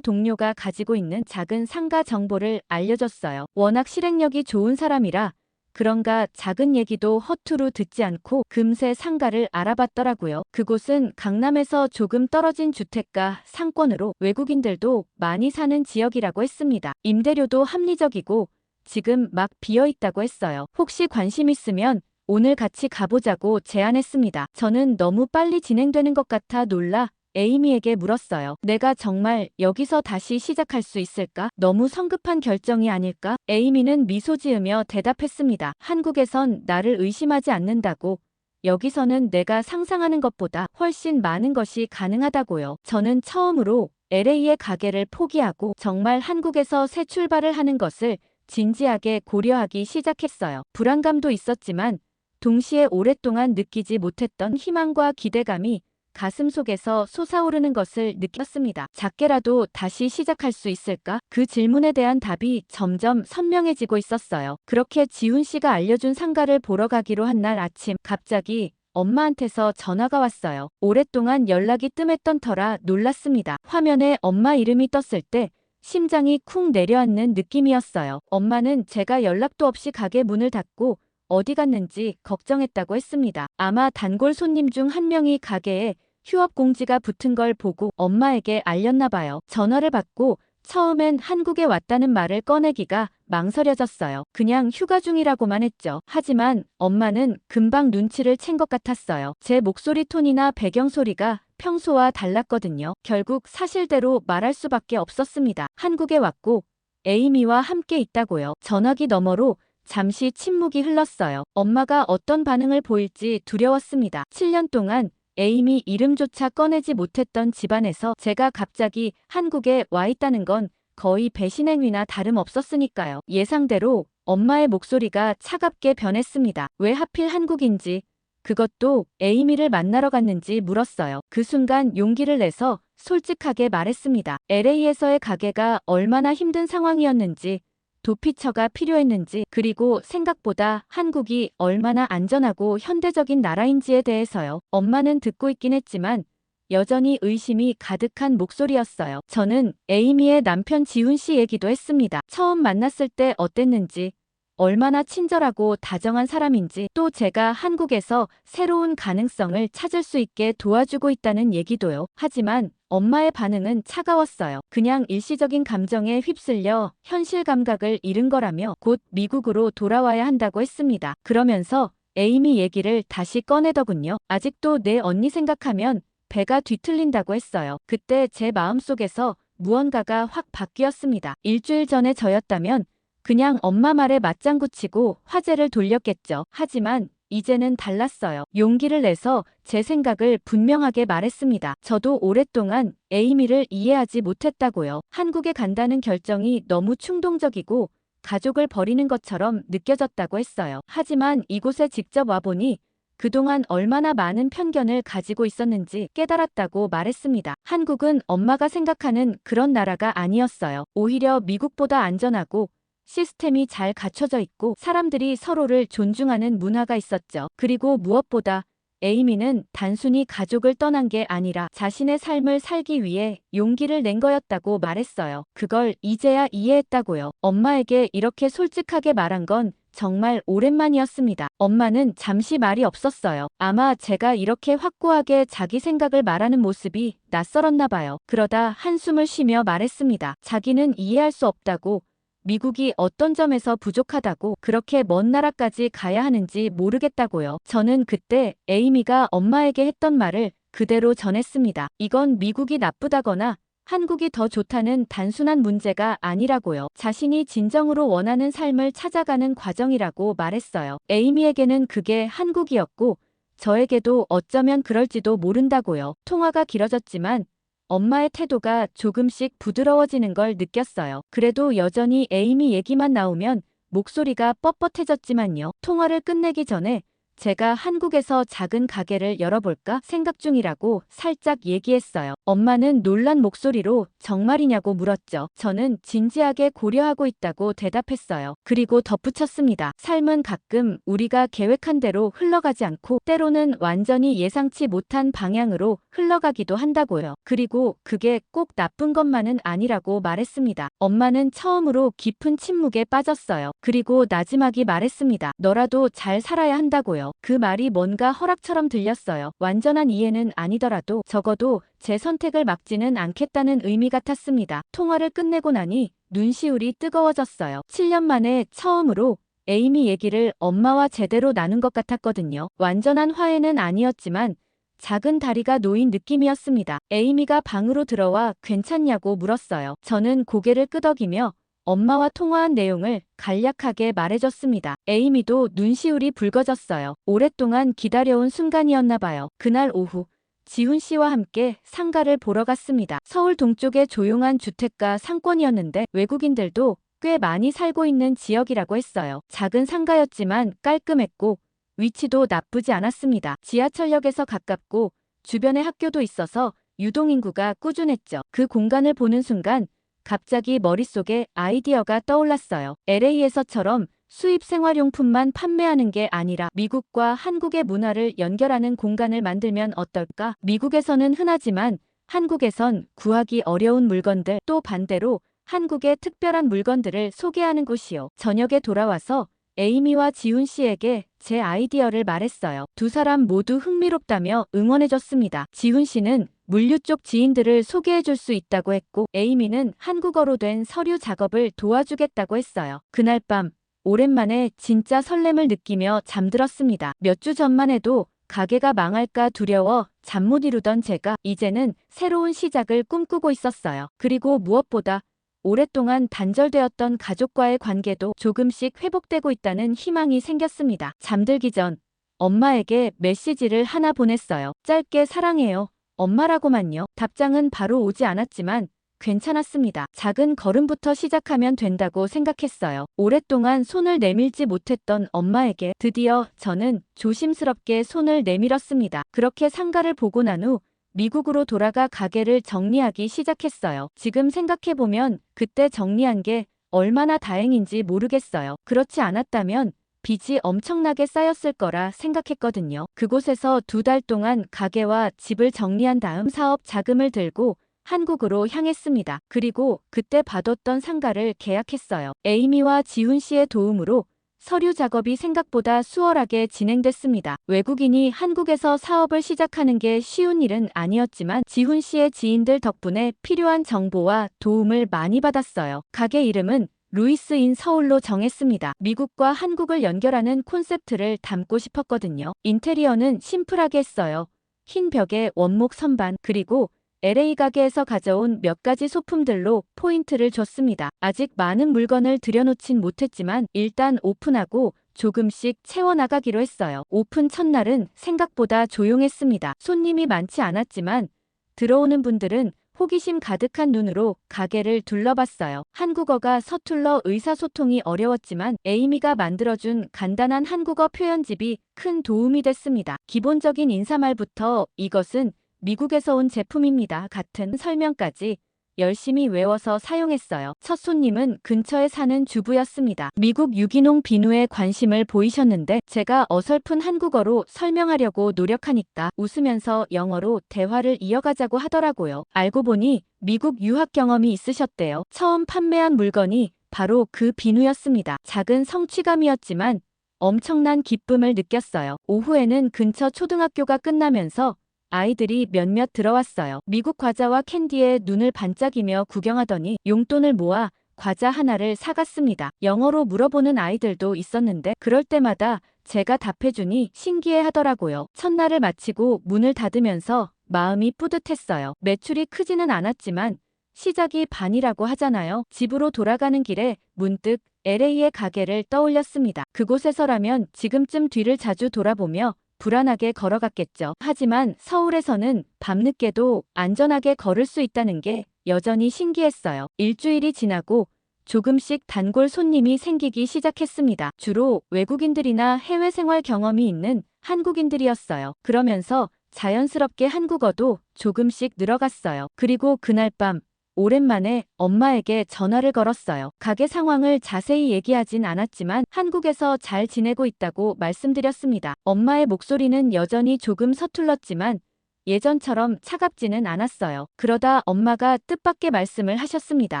동료가 가지고 있는 작은 상가 정보를 알려줬어요. 워낙 실행력이 좋은 사람이라 그런가 작은 얘기도 허투루 듣지 않고 금세 상가를 알아봤더라고요. 그곳은 강남에서 조금 떨어진 주택가 상권으로 외국인들도 많이 사는 지역이라고 했습니다. 임대료도 합리적이고 지금 막 비어있다고 했어요. 혹시 관심 있으면 오늘 같이 가보자고 제안했습니다. 저는 너무 빨리 진행되는 것 같아 놀라 에이미에게 물었어요. 내가 정말 여기서 다시 시작할 수 있을까? 너무 성급한 결정이 아닐까? 에이미는 미소 지으며 대답했습니다. 한국에선 나를 의심하지 않는다고. 여기서는 내가 상상하는 것보다 훨씬 많은 것이 가능하다고요. 저는 처음으로 LA의 가게를 포기하고 정말 한국에서 새 출발을 하는 것을 진지하게 고려하기 시작했어요. 불안감도 있었지만 동시에 오랫동안 느끼지 못했던 희망과 기대감이 가슴속에서 솟아오르는 것을 느꼈습니다. 작게라도 다시 시작할 수 있을까? 그 질문에 대한 답이 점점 선명해지고 있었어요. 그렇게 지훈 씨가 알려준 상가를 보러 가기로 한 날 아침 갑자기 엄마한테서 전화가 왔어요. 오랫동안 연락이 뜸했던 터라 놀랐습니다. 화면에 엄마 이름이 떴을 때 심장이 쿵 내려앉는 느낌이었어요. 엄마는 제가 연락도 없이 가게 문을 닫고 어디 갔는지 걱정했다고 했습니다. 아마 단골 손님 중 한 명이 가게에 휴업 공지가 붙은 걸 보고 엄마에게 알렸나 봐요. 전화를 받고 처음엔 한국에 왔다는 말을 꺼내기가 망설여졌어요. 그냥 휴가 중이라고만 했죠. 하지만 엄마는 금방 눈치를 챈 것 같았어요. 제 목소리 톤이나 배경 소리가 평소와 달랐거든요. 결국 사실대로 말할 수밖에 없었습니다. 한국에 왔고 에이미와 함께 있다고요. 전화기 너머로 잠시 침묵이 흘렀어요. 엄마가 어떤 반응을 보일지 두려웠습니다. 7년 동안 에이미 이름조차 꺼내지 못했던 집안에서 제가 갑자기 한국에 와 있다는 건 거의 배신 행위나 다름없었으니까요. 예상대로 엄마의 목소리가 차갑게 변했습니다. 왜 하필 한국인지, 그것도 에이미를 만나러 갔는지 물었어요. 그 순간 용기를 내서 솔직하게 말했습니다. LA에서의 가게가 얼마나 힘든 상황이었는지, 도피처가 필요했는지, 그리고 생각보다 한국이 얼마나 안전하고 현대적인 나라인지에 대해서요. 엄마는 듣고 있긴 했지만 여전히 의심이 가득한 목소리였어요. 저는 에이미의 남편 지훈 씨 얘기도 했습니다. 처음 만났을 때 어땠는지, 얼마나 친절하고 다정한 사람인지, 또 제가 한국에서 새로운 가능성을 찾을 수 있게 도와주고 있다는 얘기도요. 하지만 엄마의 반응은 차가웠어요. 그냥 일시적인 감정에 휩쓸려 현실 감각을 잃은 거라며 곧 미국으로 돌아와야 한다고 했습니다. 그러면서 에이미 얘기를 다시 꺼내더군요. 아직도 내 언니 생각하면 배가 뒤틀린다고 했어요. 그때 제 마음속에서 무언가가 확 바뀌었습니다. 일주일 전에 저였다면 그냥 엄마 말에 맞장구 치고 화제를 돌렸겠죠. 하지만 이제는 달랐어요. 용기를 내서 제 생각을 분명하게 말했습니다. 저도 오랫동안 에이미를 이해하지 못했다고요. 한국에 간다는 결정이 너무 충동적이고 가족을 버리는 것처럼 느껴졌다고 했어요. 하지만 이곳에 직접 와보니 그동안 얼마나 많은 편견을 가지고 있었는지 깨달았다고 말했습니다. 한국은 엄마가 생각하는 그런 나라가 아니었어요. 오히려 미국보다 안전하고 시스템이 잘 갖춰져 있고 사람들이 서로를 존중하는 문화가 있었죠. 그리고 무엇보다 에이미는 단순히 가족을 떠난 게 아니라 자신의 삶을 살기 위해 용기를 낸 거였다고 말했어요. 그걸 이제야 이해했다고요. 엄마에게 이렇게 솔직하게 말한 건 정말 오랜만이었습니다. 엄마는 잠시 말이 없었어요. 아마 제가 이렇게 확고하게 자기 생각을 말하는 모습이 낯설었나 봐요. 그러다 한숨을 쉬며 말했습니다. 자기는 이해할 수 없다고, 미국이 어떤 점에서 부족하다고, 그렇게 먼 나라까지 가야 하는지 모르겠다고요. 저는 그때 에이미가 엄마에게 했던 말을 그대로 전했습니다. 이건 미국이 나쁘다거나 한국이 더 좋다는 단순한 문제가 아니라고요. 자신이 진정으로 원하는 삶을 찾아가는 과정이라고 말했어요. 에이미에게는 그게 한국이었고 저에게도 어쩌면 그럴지도 모른다고요. 통화가 길어졌지만 엄마의 태도가 조금씩 부드러워지는 걸 느꼈어요. 그래도 여전히 에이미 얘기만 나오면 목소리가 뻣뻣해졌지만요. 통화를 끝내기 전에 제가 한국에서 작은 가게를 열어볼까 생각 중이라고 살짝 얘기했어요. 엄마는 놀란 목소리로 정말이냐고 물었죠. 저는 진지하게 고려하고 있다고 대답했어요. 그리고 덧붙였습니다. 삶은 가끔 우리가 계획한 대로 흘러가지 않고 때로는 완전히 예상치 못한 방향으로 흘러가기도 한다고요. 그리고 그게 꼭 나쁜 것만은 아니라고 말했습니다. 엄마는 처음으로 깊은 침묵에 빠졌어요. 그리고 나지막이 말했습니다. 너라도 잘 살아야 한다고요. 그 말이 뭔가 허락처럼 들렸어요. 완전한 이해는 아니더라도 적어도 제 선택을 막지는 않겠다는 의미 같았습니다. 통화를 끝내고 나니 눈시울이 뜨거워졌어요. 7년 만에 처음으로 에이미 얘기를 엄마와 제대로 나눈 것 같았거든요. 완전한 화해는 아니었지만 작은 다리가 놓인 느낌이었습니다. 에이미가 방으로 들어와 괜찮냐고 물었어요. 저는 고개를 끄덕이며 엄마와 통화한 내용을 간략하게 말해줬습니다. 에이미도 눈시울이 붉어졌어요. 오랫동안 기다려온 순간이었나 봐요. 그날 오후 지훈 씨와 함께 상가를 보러 갔습니다. 서울 동쪽의 조용한 주택가 상권이었는데 외국인들도 꽤 많이 살고 있는 지역이라고 했어요. 작은 상가였지만 깔끔했고 위치도 나쁘지 않았습니다. 지하철역에서 가깝고 주변에 학교도 있어서 유동인구가 꾸준했죠. 그 공간을 보는 순간 갑자기 머릿속에 아이디어가 떠올랐어요. LA에서처럼 수입 생활용품만 판매하는 게 아니라 미국과 한국의 문화를 연결하는 공간을 만들면 어떨까? 미국에서는 흔하지만 한국에선 구하기 어려운 물건들, 또 반대로 한국의 특별한 물건들을 소개하는 곳이요. 저녁에 돌아와서 에이미와 지훈 씨에게 제 아이디어를 말했어요. 두 사람 모두 흥미롭다며 응원해줬습니다. 지훈 씨는 물류 쪽 지인들을 소개해줄 수 있다고 했고, 에이미는 한국어로 된 서류 작업을 도와주겠다고 했어요. 그날 밤 오랜만에 진짜 설렘을 느끼며 잠들었습니다. 몇 주 전만 해도 가게가 망할까 두려워 잠 못 이루던 제가 이제는 새로운 시작을 꿈꾸고 있었어요. 그리고 무엇보다 오랫동안 단절되었던 가족과의 관계도 조금씩 회복되고 있다는 희망이 생겼습니다. 잠들기 전 엄마에게 메시지를 하나 보냈어요. 짧게 사랑해요. 엄마라고만요. 답장은 바로 오지 않았지만 괜찮았습니다. 작은 걸음부터 시작하면 된다고 생각했어요. 오랫동안 손을 내밀지 못했던 엄마에게 드디어 저는 조심스럽게 손을 내밀었습니다. 그렇게 상가를 보고 난 후 미국으로 돌아가 가게를 정리하기 시작했어요. 지금 생각해보면 그때 정리한 게 얼마나 다행인지 모르겠어요. 그렇지 않았다면 빚이 엄청나게 쌓였을 거라 생각했거든요. 그곳에서 2달 동안 가게와 집을 정리한 다음 사업 자금을 들고 한국으로 향했습니다. 그리고 그때 받았던 상가를 계약했어요. 에이미와 지훈 씨의 도움으로 서류 작업이 생각보다 수월하게 진행됐습니다. 외국인이 한국에서 사업을 시작하는 게 쉬운 일은 아니었지만 지훈 씨의 지인들 덕분에 필요한 정보와 도움을 많이 받았어요. 가게 이름은 루이스 인 서울로 정했습니다. 미국과 한국을 연결하는 콘셉트를 담고 싶었거든요. 인테리어는 심플하게 했어요. 흰 벽에 원목 선반, 그리고 LA 가게에서 가져온 몇 가지 소품들로 포인트를 줬습니다. 아직 많은 물건을 들여놓진 못했지만 일단 오픈하고 조금씩 채워나가기로 했어요. 오픈 첫날은 생각보다 조용했습니다. 손님이 많지 않았지만 들어오는 분들은 호기심 가득한 눈으로 가게를 둘러봤어요. 한국어가 서툴러 의사소통이 어려웠지만 에이미가 만들어준 간단한 한국어 표현집이 큰 도움이 됐습니다. 기본적인 인사말부터 이것은 미국에서 온 제품입니다. 같은 설명까지 열심히 외워서 사용했어요. 첫 손님은 근처에 사는 주부였습니다. 미국 유기농 비누에 관심을 보이셨는데 제가 어설픈 한국어로 설명하려고 노력하니까 웃으면서 영어로 대화를 이어가자고 하더라고요. 알고 보니 미국 유학 경험이 있으셨대요. 처음 판매한 물건이 바로 그 비누였습니다. 작은 성취감이었지만 엄청난 기쁨을 느꼈어요. 오후에는 근처 초등학교가 끝나면서 아이들이 몇몇 들어왔어요. 미국 과자와 캔디에 눈을 반짝이며 구경하더니 용돈을 모아 과자 하나를 사갔습니다. 영어로 물어보는 아이들도 있었는데 그럴 때마다 제가 답해주니 신기해하더라고요. 첫날을 마치고 문을 닫으면서 마음이 뿌듯했어요. 매출이 크지는 않았지만 시작이 반이라고 하잖아요. 집으로 돌아가는 길에 문득 LA의 가게를 떠올렸습니다. 그곳에서라면 지금쯤 뒤를 자주 돌아보며 불안하게 걸어갔겠죠. 하지만 서울에서는 밤늦게도 안전하게 걸을 수 있다는 게 여전히 신기했어요. 일주일이 지나고 조금씩 단골 손님이 생기기 시작했습니다. 주로 외국인들이나 해외 생활 경험이 있는 한국인들이었어요. 그러면서 자연스럽게 한국어도 조금씩 늘어갔어요. 그리고 그날 밤 오랜만에 엄마에게 전화를 걸었어요. 가게 상황을 자세히 얘기하진 않았지만 한국에서 잘 지내고 있다고 말씀드렸습니다. 엄마의 목소리는 여전히 조금 서툴렀지만 예전처럼 차갑지는 않았어요. 그러다 엄마가 뜻밖의 말씀을 하셨습니다.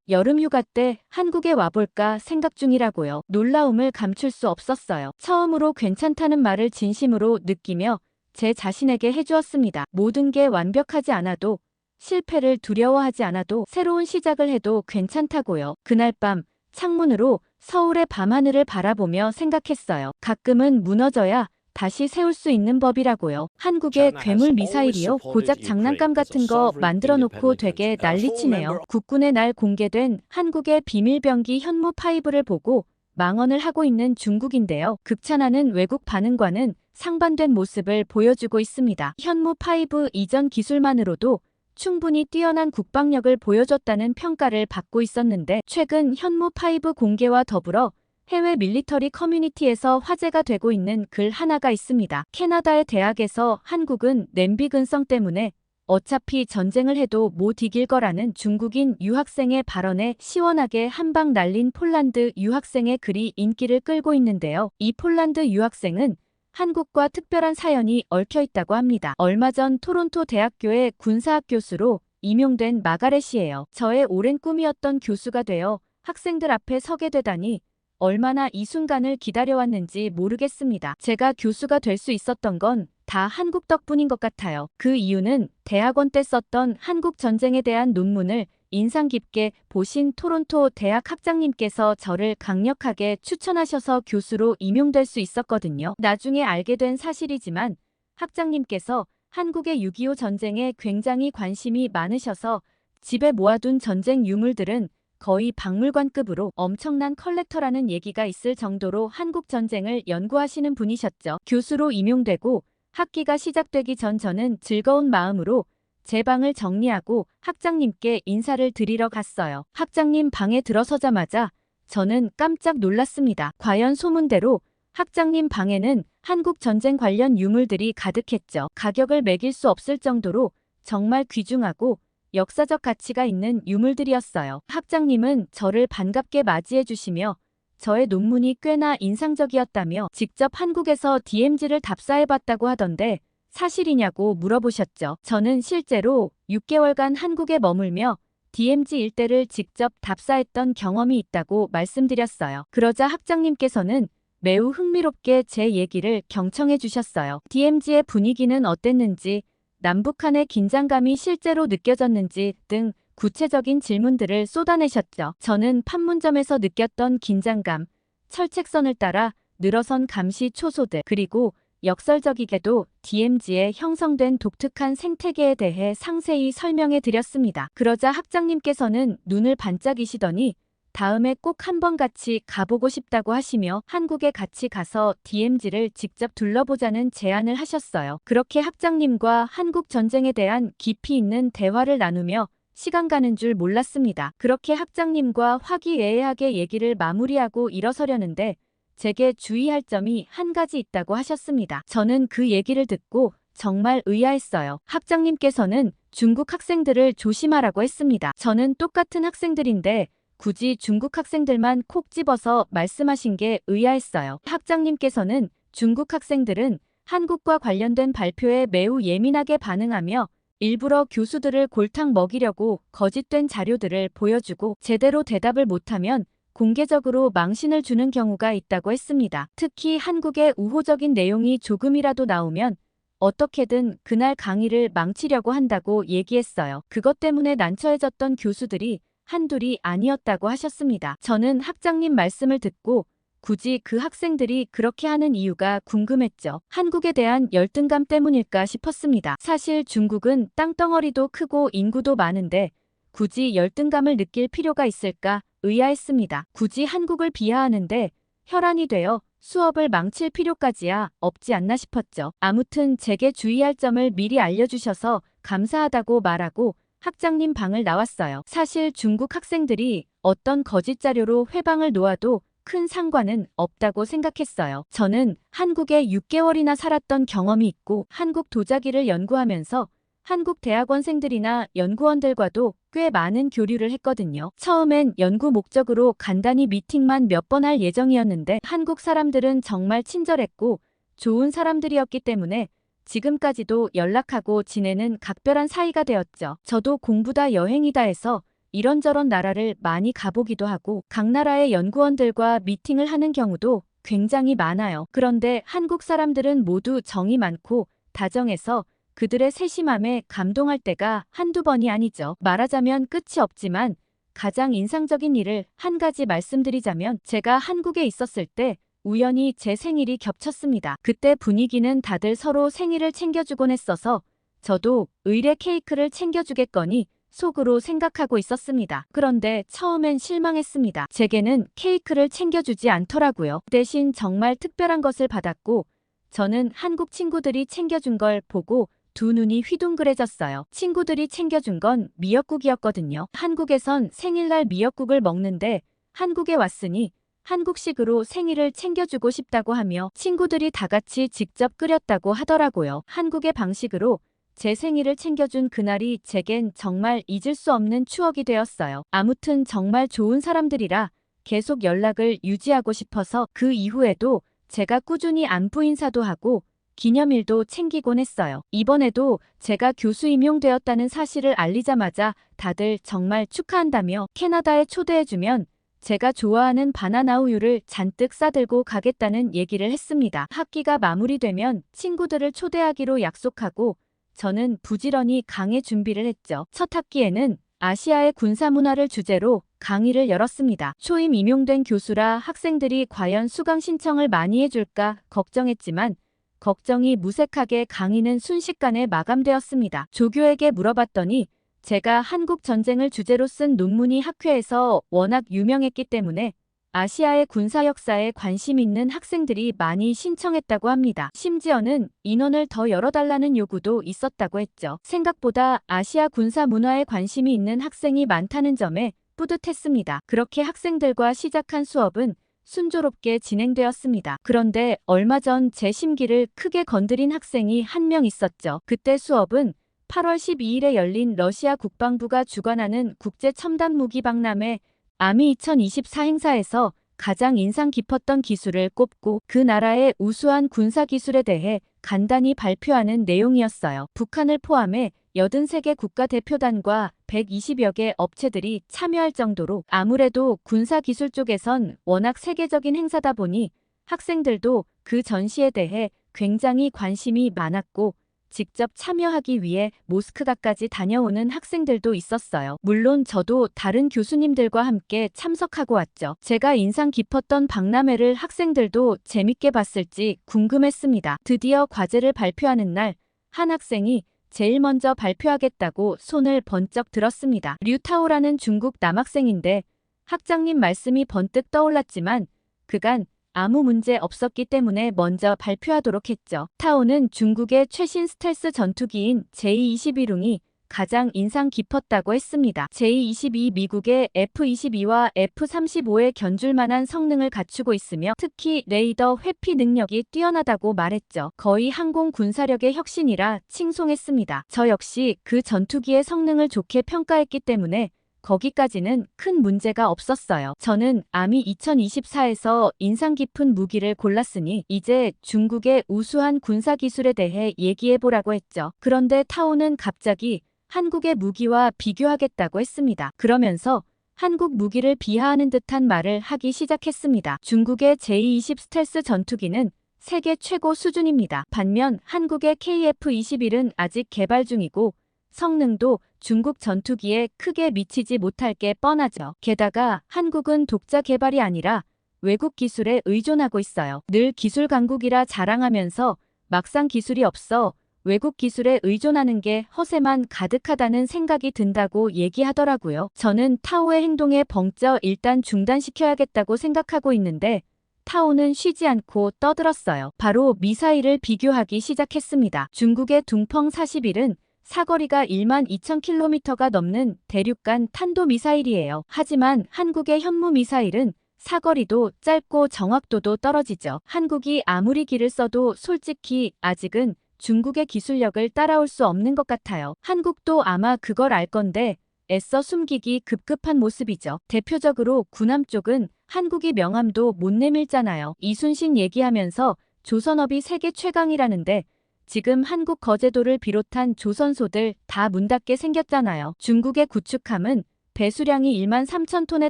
여름 휴가 때 한국에 와볼까 생각 중이라고요. 놀라움을 감출 수 없었어요. 처음으로 괜찮다는 말을 진심으로 느끼며 제 자신에게 해주었습니다. 모든 게 완벽하지 않아도 실패를 두려워하지 않아도 새로운 시작을 해도 괜찮다고요. 그날 밤 창문으로 서울의 밤하늘을 바라보며 생각했어요. 가끔은 무너져야 다시 세울 수 있는 법이라고요. 한국의 괴물 미사일이요. 고작 장난감 같은 거 만들어 놓고 되게 난리치네요. 국군의 날 공개된 한국의 비밀병기 현무 5를 보고 망언을 하고 있는 중국인데요. 극찬하는 외국 반응과는 상반된 모습을 보여주고 있습니다. 현무 5 이전 기술만으로도 충분히 뛰어난 국방력을 보여줬다는 평가를 받고 있었는데 최근 현무5 공개와 더불어 해외 밀리터리 커뮤니티에서 화제가 되고 있는 글 하나가 있습니다. 캐나다의 대학에서 한국은 냄비 근성 때문에 어차피 전쟁을 해도 못 이길 거라는 중국인 유학생의 발언에 시원하게 한방 날린 폴란드 유학생의 글이 인기를 끌고 있는데요. 이 폴란드 유학생은 한국과 특별한 사연이 얽혀 있다고 합니다. 얼마 전 토론토 대학교의 군사학 교수로 임용된 마가렛이에요. 저의 오랜 꿈이었던 교수가 되어 학생들 앞에 서게 되다니 얼마나 이 순간을 기다려왔는지 모르겠습니다. 제가 교수가 될 수 있었던 건 다 한국 덕분인 것 같아요. 그 이유는 대학원 때 썼던 한국 전쟁에 대한 논문을 인상 깊게 보신 토론토 대학 학장님께서 저를 강력하게 추천하셔서 교수로 임용될 수 있었거든요. 나중에 알게 된 사실이지만 학장님께서 한국의 6.25 전쟁에 굉장히 관심이 많으셔서 집에 모아둔 전쟁 유물들은 거의 박물관급으로 엄청난 컬렉터라는 얘기가 있을 정도로 한국 전쟁을 연구하시는 분이셨죠. 교수로 임용되고 학기가 시작되기 전 저는 즐거운 마음으로 제 방을 정리하고 학장님께 인사를 드리러 갔어요. 학장님 방에 들어서자마자 저는 깜짝 놀랐습니다. 과연 소문대로 학장님 방에는 한국 전쟁 관련 유물들이 가득했죠. 가격을 매길 수 없을 정도로 정말 귀중하고 역사적 가치가 있는 유물들이었어요. 학장님은 저를 반갑게 맞이해 주시며 저의 논문이 꽤나 인상적이었다며 직접 한국에서 DMZ를 답사해봤다고 하던데 사실이냐고 물어보셨죠. 저는 실제로 6개월간 한국에 머물며 DMZ 일대를 직접 답사했던 경험이 있다고 말씀드렸어요. 그러자 학장님께서는 매우 흥미롭게 제 얘기를 경청해 주셨어요. DMZ의 분위기는 어땠는지, 남북한의 긴장감이 실제로 느껴졌는지 등 구체적인 질문들을 쏟아내셨죠. 저는 판문점에서 느꼈던 긴장감, 철책선을 따라 늘어선 감시 초소들, 그리고 역설적이게도 DMZ에 형성된 독특한 생태계에 대해 상세히 설명해 드렸습니다. 그러자 학장님께서는 눈을 반짝이시더니 다음에 꼭 한번 같이 가보고 싶다고 하시며 한국에 같이 가서 DMZ를 직접 둘러보자는 제안을 하셨어요. 그렇게 학장님과 한국 전쟁에 대한 깊이 있는 대화를 나누며 시간 가는 줄 몰랐습니다. 그렇게 학장님과 화기애애하게 얘기를 마무리하고 일어서려는데 제게 주의할 점이 한 가지 있다고 하셨습니다. 저는 그 얘기를 듣고 정말 의아했어요. 학장님께서는 중국 학생들을 조심하라고 했습니다. 저는 똑같은 학생들인데 굳이 중국 학생들만 콕 집어서 말씀하신 게 의아했어요. 학장님께서는 중국 학생들은 한국과 관련된 발표에 매우 예민하게 반응하며 일부러 교수들을 골탕 먹이려고 거짓된 자료들을 보여주고 제대로 대답을 못하면 공개적으로 망신을 주는 경우가 있다고 했습니다. 특히 한국의 우호적인 내용이 조금이라도 나오면 어떻게든 그날 강의를 망치려고 한다고 얘기했어요. 그것 때문에 난처해졌던 교수들이 한둘이 아니었다고 하셨습니다. 저는 학장님 말씀을 듣고 굳이 그 학생들이 그렇게 하는 이유가 궁금했죠. 한국에 대한 열등감 때문일까 싶었습니다. 사실 중국은 땅덩어리도 크고 인구도 많은데 굳이 열등감을 느낄 필요가 있을까 의아했습니다. 굳이 한국을 비하하는데 혈안이 되어 수업을 망칠 필요까지야 없지 않나 싶었죠. 아무튼 제게 주의할 점을 미리 알려주셔서 감사하다고 말하고 학장님 방을 나왔어요. 사실 중국 학생들이 어떤 거짓 자료로 회방을 놓아도 큰 상관은 없다고 생각했어요. 저는 한국에 6개월이나 살았던 경험이 있고 한국 도자기를 연구하면서 한국 대학원생들이나 연구원들과도 꽤 많은 교류를 했거든요. 처음엔 연구 목적으로 간단히 미팅만 몇 번 할 예정이었는데 한국 사람들은 정말 친절했고 좋은 사람들이었기 때문에 지금까지도 연락하고 지내는 각별한 사이가 되었죠. 저도 공부다 여행이다 해서 이런저런 나라를 많이 가보기도 하고 각 나라의 연구원들과 미팅을 하는 경우도 굉장히 많아요. 그런데 한국 사람들은 모두 정이 많고 다정해서 그들의 세심함에 감동할 때가 한두 번이 아니죠. 말하자면 끝이 없지만 가장 인상적인 일을 한 가지 말씀드리자면 제가 한국에 있었을 때 우연히 제 생일이 겹쳤습니다. 그때 분위기는 다들 서로 생일을 챙겨주곤 했어서 저도 의례 케이크를 챙겨주겠거니 속으로 생각하고 있었습니다. 그런데 처음엔 실망했습니다. 제게는 케이크를 챙겨주지 않더라고요. 대신 정말 특별한 것을 받았고 저는 한국 친구들이 챙겨준 걸 보고 두 눈이 휘둥그레졌어요. 친구들이 챙겨준 건 미역국이었거든요. 한국에선 생일날 미역국을 먹는데 한국에 왔으니 한국식으로 생일을 챙겨주고 싶다고 하며 친구들이 다 같이 직접 끓였다고 하더라고요. 한국의 방식으로 제 생일을 챙겨준 그날이 제겐 정말 잊을 수 없는 추억이 되었어요. 아무튼 정말 좋은 사람들이라 계속 연락을 유지하고 싶어서 그 이후에도 제가 꾸준히 안부 인사도 하고 기념일도 챙기곤 했어요. 이번에도 제가 교수 임용되었다는 사실을 알리자마자 다들 정말 축하한다며 캐나다에 초대해주면 제가 좋아하는 바나나 우유를 잔뜩 싸들고 가겠다는 얘기를 했습니다. 학기가 마무리되면 친구들을 초대하기로 약속하고 저는 부지런히 강의 준비를 했죠. 첫 학기에는 아시아의 군사 문화를 주제로 강의를 열었습니다. 초임 임용된 교수라 학생들이 과연 수강 신청을 많이 해줄까 걱정했지만 걱정이 무색하게 강의는 순식간에 마감되었습니다. 조교에게 물어봤더니 제가 한국 전쟁을 주제로 쓴 논문이 학회에서 워낙 유명했기 때문에 아시아의 군사 역사에 관심 있는 학생들이 많이 신청했다고 합니다. 심지어는 인원을 더 열어달라는 요구도 있었다고 했죠. 생각보다 아시아 군사 문화에 관심이 있는 학생이 많다는 점에 뿌듯했습니다. 그렇게 학생들과 시작한 수업은 순조롭게 진행되었습니다. 그런데 얼마 전 제 심기를 크게 건드린 학생이 한 명 있었죠. 그때 수업은 8월 12일에 열린 러시아 국방부가 주관하는 국제첨단무기박람회 아미 2024 행사에서 가장 인상 깊었던 기술을 꼽고 그 나라의 우수한 군사기술에 대해 간단히 발표하는 내용이었어요. 북한을 포함해 83개 국가대표단과 120여 개 업체들이 참여할 정도로 아무래도 군사기술 쪽에선 워낙 세계적인 행사다 보니 학생들도 그 전시에 대해 굉장히 관심이 많았고 직접 참여하기 위해 모스크바까지 다녀오는 학생들도 있었어요. 물론 저도 다른 교수님들과 함께 참석하고 왔죠. 제가 인상 깊었던 박람회를 학생들도 재밌게 봤을지 궁금했습니다. 드디어 과제를 발표하는 날 한 학생이 제일 먼저 발표하겠다고 손을 번쩍 들었습니다. 류타오라는 중국 남학생인데 학장님 말씀이 번뜩 떠올랐지만 그간 아무 문제 없었기 때문에 먼저 발표하도록 했죠. 타오는 중국의 최신 스텔스 전투기인 J-21웅이 가장 인상 깊었다고 했습니다. J-22 미국의 F-22와 F-35에 견줄 만한 성능을 갖추고 있으며 특히 레이더 회피 능력이 뛰어나다고 말했죠. 거의 항공 군사력의 혁신이라 칭송했습니다. 저 역시 그 전투기의 성능을 좋게 평가했기 때문에 거기까지는 큰 문제가 없었어요. 저는 아미 2024에서 인상 깊은 무기를 골랐으니 이제 중국의 우수한 군사기술에 대해 얘기해보라고 했죠. 그런데 타오는 갑자기 한국의 무기와 비교하겠다고 했습니다. 그러면서 한국 무기를 비하하는 듯한 말을 하기 시작했습니다. 중국의 J-20 스텔스 전투기는 세계 최고 수준입니다. 반면 한국의 KF-21은 아직 개발 중이고 성능도 중국 전투기에 크게 미치지 못할 게 뻔하죠. 게다가 한국은 독자 개발이 아니라 외국 기술에 의존하고 있어요. 늘 기술 강국이라 자랑하면서 막상 기술이 없어 외국 기술에 의존하는 게 허세만 가득하다는 생각이 든다고 얘기하더라고요. 저는 타오의 행동에 벙쪄 일단 중단시켜야겠다고 생각하고 있는데 타오는 쉬지 않고 떠들었어요. 바로 미사일을 비교하기 시작했습니다. 중국의 둥펑 41은 사거리가 12,000km가 넘는 대륙간 탄도미사일이에요. 하지만 한국의 현무미사일은 사거리도 짧고 정확도도 떨어지죠. 한국이 아무리 기를 써도 솔직히 아직은 중국의 기술력을 따라올 수 없는 것 같아요. 한국도 아마 그걸 알 건데 애써 숨기기 급급한 모습이죠. 대표적으로 구남 쪽은 한국이 명함도 못 내밀잖아요. 이순신 얘기하면서 조선업이 세계 최강이라는데 지금 한국 거제도를 비롯한 조선소들 다 문 닫게 생겼잖아요. 중국의 구축함은 배수량이 13,000톤에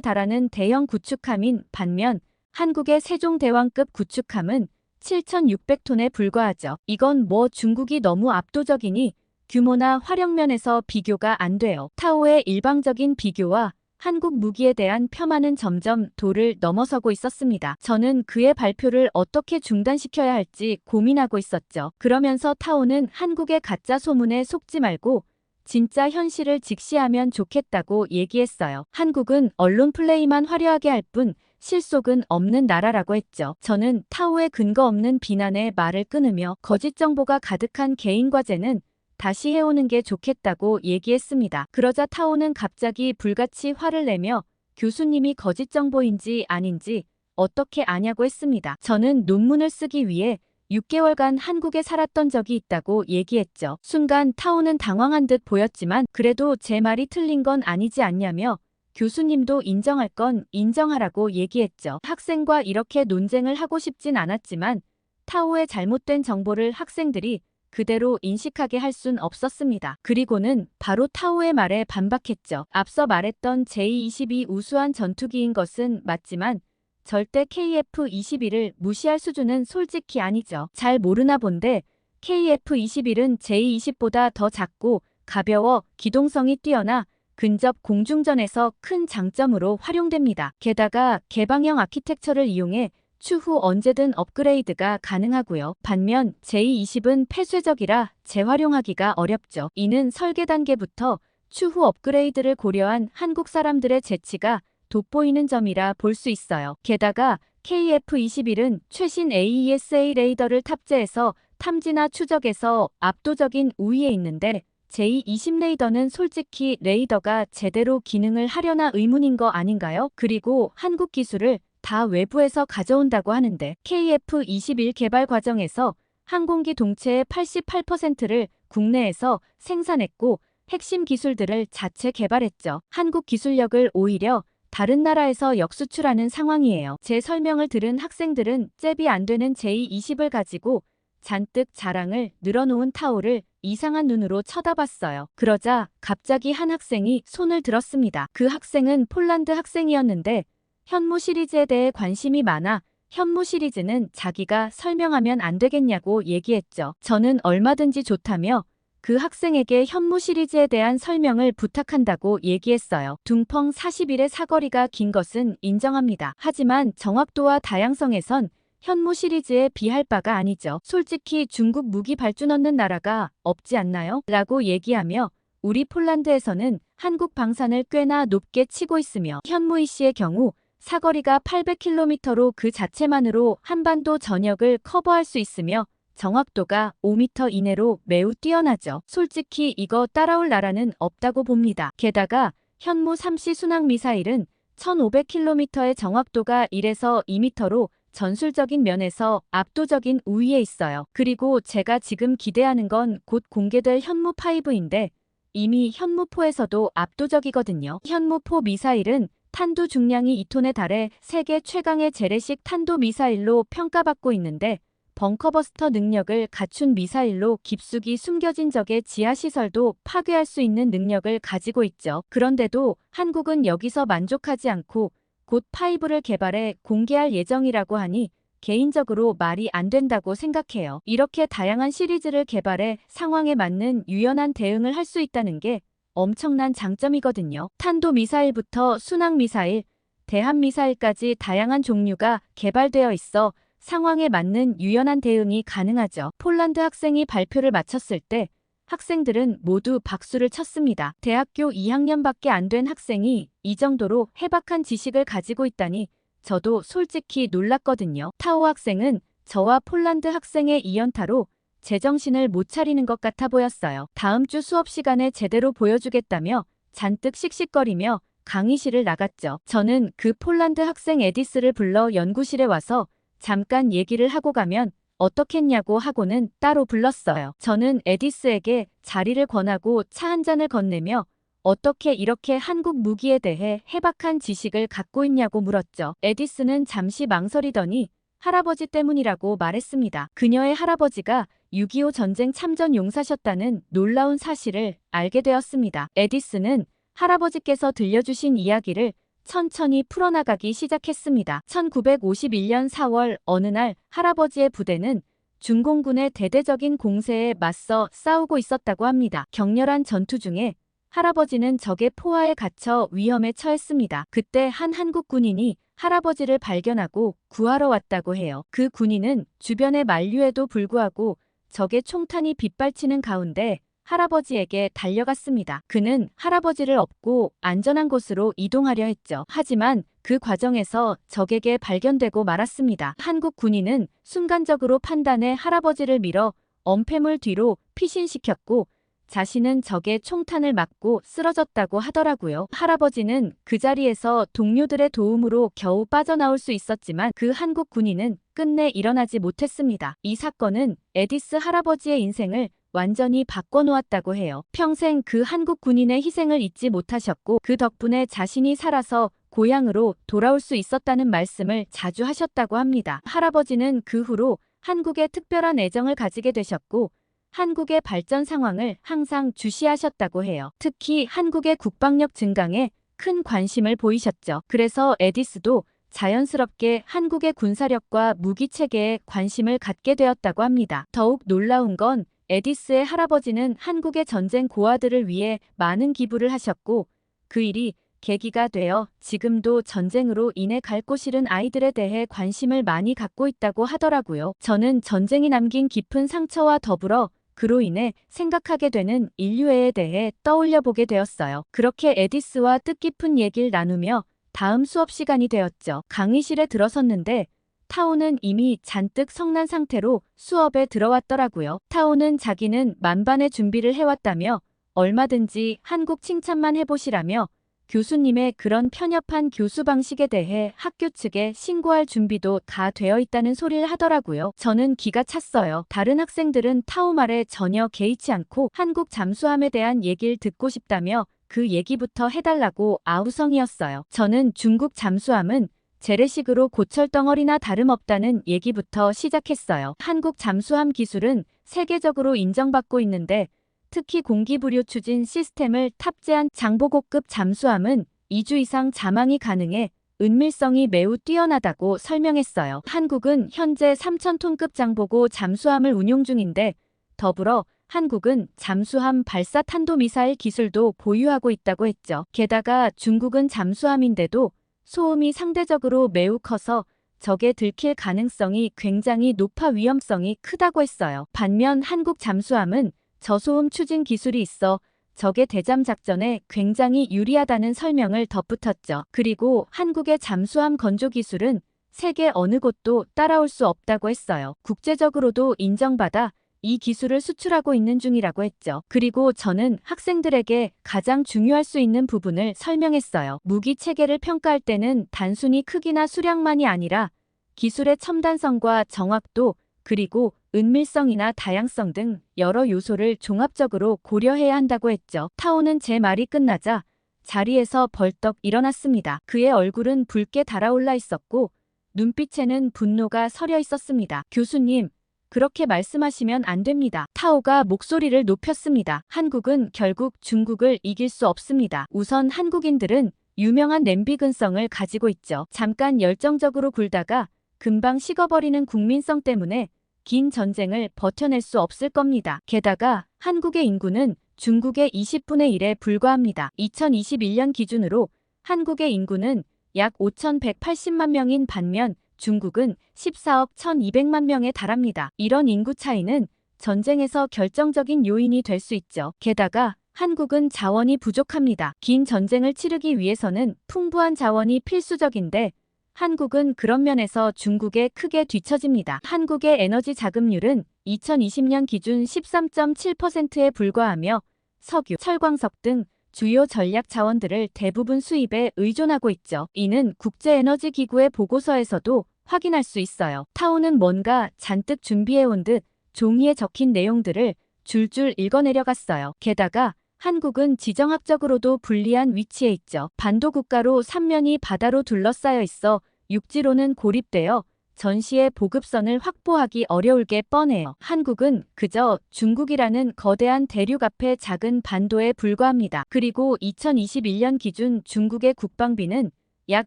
달하는 대형 구축함인 반면 한국의 세종대왕급 구축함은 7,600톤에 불과하죠. 이건 뭐 중국이 너무 압도적이니 규모나 활용면에서 비교가 안 돼요. 타오의 일방적인 비교와 한국 무기에 대한 폄하는 점점 도를 넘어서고 있었습니다. 저는 그의 발표를 어떻게 중단시켜야 할지 고민하고 있었죠. 그러면서 타오는 한국의 가짜 소문에 속지 말고 진짜 현실을 직시하면 좋겠다고 얘기했어요. 한국은 언론 플레이만 화려하게 할 뿐 실속은 없는 나라라고 했죠. 저는 타오의 근거 없는 비난에 말을 끊으며 거짓 정보가 가득한 개인 과제는 다시 해오는 게 좋겠다고 얘기했습니다. 그러자 타오는 갑자기 불같이 화를 내며 교수님이 거짓 정보인지 아닌지 어떻게 아냐고 했습니다. 저는 논문을 쓰기 위해 6개월간 한국에 살았던 적이 있다고 얘기했죠. 순간 타오는 당황한 듯 보였지만 그래도 제 말이 틀린 건 아니지 않냐며 교수님도 인정할 건 인정하라고 얘기했죠. 학생과 이렇게 논쟁을 하고 싶진 않았지만 타오의 잘못된 정보를 학생들이 그대로 인식하게 할 순 없었습니다. 그리고는 바로 타오의 말에 반박했죠. 앞서 말했던 J-22 우수한 전투기인 것은 맞지만 절대 KF-21을 무시할 수준은 솔직히 아니죠. 잘 모르나 본데 KF-21은 J-20보다 더 작고 가벼워 기동성이 뛰어나 근접 공중전에서 큰 장점으로 활용됩니다. 게다가 개방형 아키텍처를 이용해 추후 언제든 업그레이드가 가능하고요. 반면 J-20은 폐쇄적이라 재활용하기가 어렵죠. 이는 설계 단계부터 추후 업그레이드를 고려한 한국 사람들의 재치가 돋보이는 점이라 볼 수 있어요. 게다가 KF-21은 최신 AESA 레이더를 탑재해서 탐지나 추적에서 압도적인 우위에 있는데 J-20 레이더는 솔직히 레이더가 제대로 기능을 하려나 의문인 거 아닌가요? 그리고 한국 기술을 다 외부에서 가져온다고 하는데 KF-21 개발 과정에서 항공기 동체의 88%를 국내에서 생산했고 핵심 기술들을 자체 개발했죠. 한국 기술력을 오히려 다른 나라에서 역수출하는 상황이에요. 제 설명을 들은 학생들은 잽이 안 되는 J-20을 가지고 잔뜩 자랑을 늘어놓은 타오를 이상한 눈으로 쳐다봤어요. 그러자 갑자기 한 학생이 손을 들었습니다. 그 학생은 폴란드 학생이었는데 현무 시리즈에 대해 관심이 많아 현무 시리즈는 자기가 설명하면 안 되겠냐고 얘기했죠. 저는 얼마든지 좋다며 그 학생에게 현무 시리즈에 대한 설명을 부탁한다고 얘기했어요. 둥펑 41의 사거리가 긴 것은 인정합니다. 하지만 정확도와 다양성에선 현무 시리즈에 비할 바가 아니죠. 솔직히 중국 무기 발주 넣는 나라가 없지 않나요? 라고 얘기하며 우리 폴란드에서는 한국 방산을 꽤나 높게 치고 있으며 현무 이씨의 경우 사거리가 800km로 그 자체만으로 한반도 전역을 커버할 수 있으며 정확도가 5m 이내로 매우 뛰어나죠. 솔직히 이거 따라올 나라는 없다고 봅니다. 게다가 현무 3시 순항 미사일은 1500km의 정확도가 1에서 2m로 전술적인 면에서 압도적인 우위에 있어요. 그리고 제가 지금 기대하는 건 곧 공개될 현무5인데 이미 현무4에서도 압도적이거든요. 현무4 미사일은 탄두 중량이 2톤에 달해 세계 최강의 재래식 탄도 미사일로 평가받고 있는데 벙커버스터 능력을 갖춘 미사일로 깊숙이 숨겨진 적의 지하시설도 파괴할 수 있는 능력을 가지고 있죠. 그런데도 한국은 여기서 만족하지 않고 곧 5를 개발해 공개할 예정이라고 하니 개인적으로 말이 안 된다고 생각해요. 이렇게 다양한 시리즈를 개발해 상황에 맞는 유연한 대응을 할 수 있다는 게 엄청난 장점이거든요. 탄도 미사일부터 순항 미사일, 대함 미사일까지 다양한 종류가 개발되어 있어 상황에 맞는 유연한 대응이 가능하죠. 폴란드 학생이 발표를 마쳤을 때 학생들은 모두 박수를 쳤습니다. 대학교 2학년밖에 안 된 학생이 이 정도로 해박한 지식을 가지고 있다니 저도 솔직히 놀랐거든요. 타오 학생은 저와 폴란드 학생의 2연타로 제정신을 못 차리는 것 같아 보였어요. 다음 주 수업 시간에 제대로 보여주겠다며 잔뜩 씩씩거리며 강의실을 나갔죠. 저는 그 폴란드 학생 에디스를 불러 연구실에 와서 잠깐 얘기를 하고 가면 어떻겠냐고 하고는 따로 불렀어요. 저는 에디스에게 자리를 권하고 차 한 잔을 건네며 어떻게 이렇게 한국 무기에 대해 해박한 지식을 갖고 있냐고 물었죠. 에디스는 잠시 망설이더니 할아버지 때문이라고 말했습니다. 그녀의 할아버지가 6.25 전쟁 참전 용사셨다는 놀라운 사실을 알게 되었습니다. 에디스는 할아버지께서 들려주신 이야기를 천천히 풀어나가기 시작했습니다. 1951년 4월 어느 날 할아버지의 부대는 중공군의 대대적인 공세에 맞서 싸우고 있었다고 합니다. 격렬한 전투 중에 할아버지는 적의 포화에 갇혀 위험에 처했습니다. 그때 한 한국 군인이 할아버지를 발견하고 구하러 왔다고 해요. 그 군인은 주변의 만류에도 불구하고 적의 총탄이 빗발치는 가운데 할아버지에게 달려갔습니다. 그는 할아버지를 업고 안전한 곳으로 이동하려 했죠. 하지만 그 과정에서 적에게 발견되고 말았습니다. 한국 군인은 순간적으로 판단해 할아버지를 밀어 엄폐물 뒤로 피신시켰고 자신은 적의 총탄을 맞고 쓰러졌다고 하더라고요. 할아버지는 그 자리에서 동료들의 도움으로 겨우 빠져나올 수 있었지만 그 한국 군인은 끝내 일어나지 못했습니다. 이 사건은 에디스 할아버지의 인생을 완전히 바꿔놓았다고 해요. 평생 그 한국 군인의 희생을 잊지 못하셨고 그 덕분에 자신이 살아서 고향으로 돌아올 수 있었다는 말씀을 자주 하셨다고 합니다. 할아버지는 그 후로 한국에 특별한 애정을 가지게 되셨고 한국의 발전 상황을 항상 주시하셨다고 해요. 특히 한국의 국방력 증강에 큰 관심을 보이셨죠. 그래서 에디스도 자연스럽게 한국의 군사력과 무기체계에 관심을 갖게 되었다고 합니다. 더욱 놀라운 건 에디스의 할아버지는 한국의 전쟁 고아들을 위해 많은 기부를 하셨고 그 일이 계기가 되어 지금도 전쟁으로 인해 갈 곳 잃은 아이들에 대해 관심을 많이 갖고 있다고 하더라고요. 저는 전쟁이 남긴 깊은 상처와 더불어 그로 인해 생각하게 되는 인류애에 대해 떠올려 보게 되었어요. 그렇게 에디스와 뜻깊은 얘기를 나누며 다음 수업 시간이 되었죠. 강의실에 들어섰는데 타오는 이미 잔뜩 성난 상태로 수업에 들어왔더라고요. 타오는 자기는 만반의 준비를 해왔다며 얼마든지 한국 칭찬만 해보시라며 교수님의 그런 편협한 교수 방식에 대해 학교 측에 신고할 준비도 다 되어 있다는 소리를 하더라고요. 저는 기가 찼어요. 다른 학생들은 타오 말에 전혀 개의치 않고 한국 잠수함에 대한 얘기를 듣고 싶다며 그 얘기부터 해달라고 아우성이었어요. 저는 중국 잠수함은 재래식으로 고철덩어리나 다름없다는 얘기부터 시작했어요. 한국 잠수함 기술은 세계적으로 인정받고 있는데 특히 공기부료 추진 시스템을 탑재한 장보고급 잠수함은 2주 이상 잠항이 가능해 은밀성이 매우 뛰어나다고 설명했어요. 한국은 현재 3,000톤급 장보고 잠수함을 운용 중인데 더불어 한국은 잠수함 발사 탄도미사일 기술도 보유하고 있다고 했죠. 게다가 중국은 잠수함인데도 소음이 상대적으로 매우 커서 적에 들킬 가능성이 굉장히 높아 위험성이 크다고 했어요. 반면 한국 잠수함은 저소음 추진 기술이 있어 적의 대잠 작전에 굉장히 유리하다는 설명을 덧붙였죠. 그리고 한국의 잠수함 건조 기술은 세계 어느 곳도 따라올 수 없다고 했어요. 국제적으로도 인정받아 이 기술을 수출하고 있는 중이라고 했죠. 그리고 저는 학생들에게 가장 중요할 수 있는 부분을 설명했어요. 무기 체계를 평가할 때는 단순히 크기나 수량만이 아니라 기술의 첨단성과 정확도 그리고 은밀성이나 다양성 등 여러 요소를 종합적으로 고려해야 한다고 했죠. 타오는 제 말이 끝나자 자리에서 벌떡 일어났습니다. 그의 얼굴은 붉게 달아올라 있었고 눈빛에는 분노가 서려 있었습니다. 교수님, 그렇게 말씀하시면 안 됩니다. 타오가 목소리를 높였습니다. 한국은 결국 중국을 이길 수 없습니다. 우선 한국인들은 유명한 냄비 근성을 가지고 있죠. 잠깐 열정적으로 굴다가 금방 식어버리는 국민성 때문에 긴 전쟁을 버텨낼 수 없을 겁니다. 게다가 한국의 인구는 중국의 20분의 1에 불과합니다. 2021년 기준으로 한국의 인구는 약 5,180만 명인 반면 중국은 14억 1,200만 명에 달합니다. 이런 인구 차이는 전쟁에서 결정적인 요인이 될 수 있죠. 게다가 한국은 자원이 부족합니다. 긴 전쟁을 치르기 위해서는 풍부한 자원이 필수적인데 한국은 그런 면에서 중국에 크게 뒤처집니다. 한국의 에너지 자급률은 2020년 기준 13.7%에 불과하며 석유, 철광석 등 주요 전략 자원들을 대부분 수입에 의존하고 있죠. 이는 국제에너지기구의 보고서에서도 확인할 수 있어요. 타오는 뭔가 잔뜩 준비해온 듯 종이에 적힌 내용들을 줄줄 읽어내려갔어요. 게다가 한국은 지정학적으로도 불리한 위치에 있죠. 반도 국가로 3면이 바다로 둘러싸여 있어 육지로는 고립되어 전시의 보급선을 확보하기 어려울 게 뻔해요. 한국은 그저 중국이라는 거대한 대륙 앞에 작은 반도에 불과합니다. 그리고 2021년 기준 중국의 국방비는 약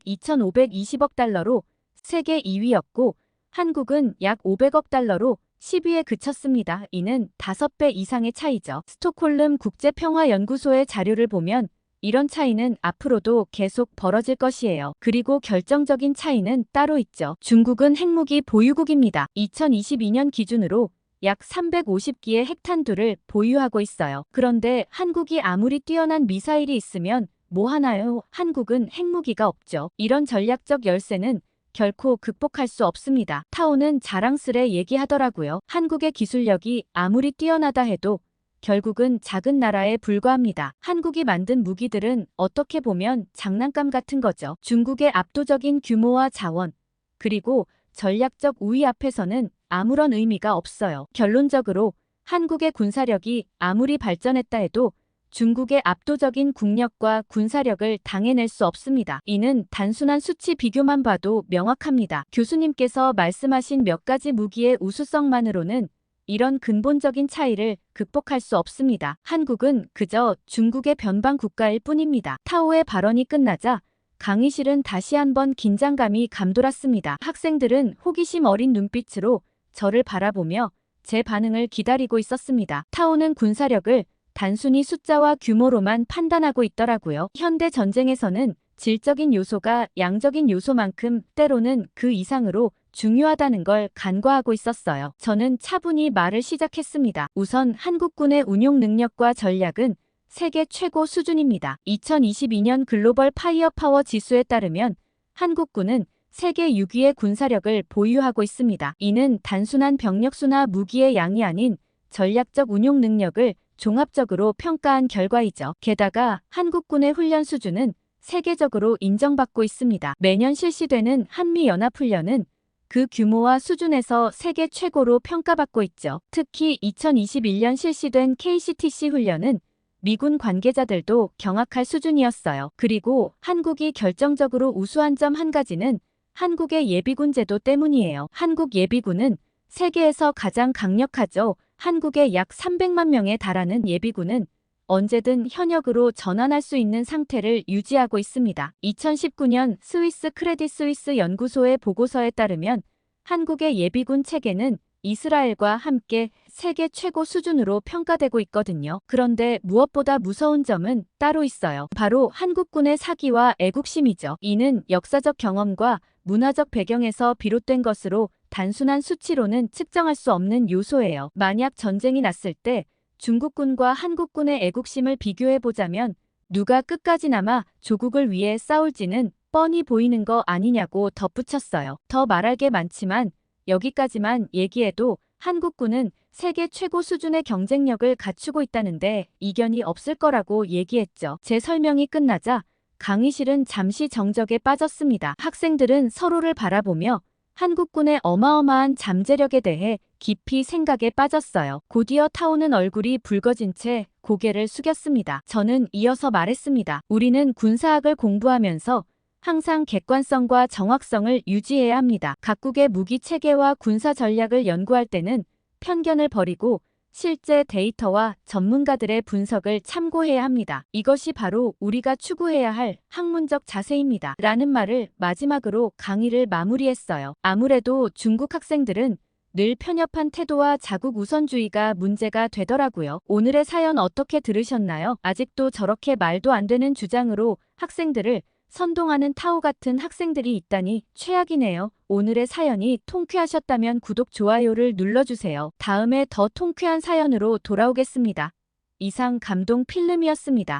2,520억 달러로 세계 2위였고 한국은 약 500억 달러로 10위에 그쳤습니다. 이는 5배 이상의 차이죠. 스톡홀름 국제평화연구소의 자료를 보면 이런 차이는 앞으로도 계속 벌어질 것이에요. 그리고 결정적인 차이는 따로 있죠. 중국은 핵무기 보유국입니다. 2022년 기준으로 약 350기의 핵탄두를 보유하고 있어요. 그런데 한국이 아무리 뛰어난 미사일이 있으면 뭐 하나요? 한국은 핵무기가 없죠. 이런 전략적 열세는 결코 극복할 수 없습니다. 타오는 자랑스레 얘기하더라고요. 한국의 기술력이 아무리 뛰어나다 해도 결국은 작은 나라에 불과합니다. 한국이 만든 무기들은 어떻게 보면 장난감 같은 거죠. 중국의 압도적인 규모와 자원, 그리고 전략적 우위 앞에서는 아무런 의미가 없어요. 결론적으로 한국의 군사력이 아무리 발전했다 해도 중국의 압도적인 국력과 군사력을 당해낼 수 없습니다. 이는 단순한 수치 비교만 봐도 명확합니다. 교수님께서 말씀하신 몇 가지 무기의 우수성만으로는 이런 근본적인 차이를 극복할 수 없습니다. 한국은 그저 중국의 변방 국가일 뿐입니다. 타오의 발언이 끝나자 강의실은 다시 한번 긴장감이 감돌았습니다. 학생들은 호기심 어린 눈빛으로 저를 바라보며 제 반응을 기다리고 있었습니다. 타오는 군사력을 단순히 숫자와 규모로만 판단하고 있더라고요. 현대 전쟁에서는 질적인 요소가 양적인 요소만큼 때로는 그 이상으로 중요하다는 걸 간과하고 있었어요. 저는 차분히 말을 시작했습니다. 우선 한국군의 운용 능력과 전략은 세계 최고 수준입니다. 2022년 글로벌 파이어파워 지수에 따르면 한국군은 세계 6위의 군사력을 보유하고 있습니다. 이는 단순한 병력수나 무기의 양이 아닌 전략적 운용 능력을 종합적으로 평가한 결과이죠. 게다가 한국군의 훈련 수준은 세계적으로 인정받고 있습니다. 매년 실시되는 한미연합훈련은 그 규모와 수준에서 세계 최고로 평가받고 있죠. 특히 2021년 실시된 KCTC 훈련은 미군 관계자들도 경악할 수준이었어요. 그리고 한국이 결정적으로 우수한 점 한 가지는 한국의 예비군 제도 때문이에요. 한국 예비군은 세계에서 가장 강력하죠. 한국의 약 300만 명에 달하는 예비군은 언제든 현역으로 전환할 수 있는 상태를 유지하고 있습니다. 2019년 스위스 크레딧 스위스 연구소의 보고서에 따르면 한국의 예비군 체계는 이스라엘과 함께 세계 최고 수준으로 평가되고 있거든요. 그런데 무엇보다 무서운 점은 따로 있어요. 바로 한국군의 사기와 애국심이죠. 이는 역사적 경험과 문화적 배경에서 비롯된 것으로 단순한 수치로는 측정할 수 없는 요소예요. 만약 전쟁이 났을 때 중국군과 한국군의 애국심을 비교해보자면 누가 끝까지 남아 조국을 위해 싸울지는 뻔히 보이는 거 아니냐고 덧붙였어요. 더 말할 게 많지만 여기까지만 얘기해도 한국군은 세계 최고 수준의 경쟁력을 갖추고 있다는데 이견이 없을 거라고 얘기했죠. 제 설명이 끝나자 강의실은 잠시 정적에 빠졌습니다. 학생들은 서로를 바라보며 한국군의 어마어마한 잠재력에 대해 깊이 생각에 빠졌어요. 곧이어 타오는 얼굴이 붉어진 채 고개를 숙였습니다. 저는 이어서 말했습니다. 우리는 군사학을 공부하면서 항상 객관성과 정확성을 유지해야 합니다. 각국의 무기 체계와 군사 전략을 연구할 때는 편견을 버리고 실제 데이터와 전문가들의 분석을 참고해야 합니다. 이것이 바로 우리가 추구해야 할 학문적 자세입니다. 라는 말을 마지막으로 강의를 마무리했어요. 아무래도 중국 학생들은 늘 편협한 태도와 자국 우선주의가 문제가 되더라고요. 오늘의 사연 어떻게 들으셨나요? 아직도 저렇게 말도 안 되는 주장으로 학생들을 선동하는 타오 같은 학생들이 있다니 최악이네요. 오늘의 사연이 통쾌하셨다면 구독, 좋아요를 눌러주세요. 다음에 더 통쾌한 사연으로 돌아오겠습니다. 이상 감동 필름이었습니다.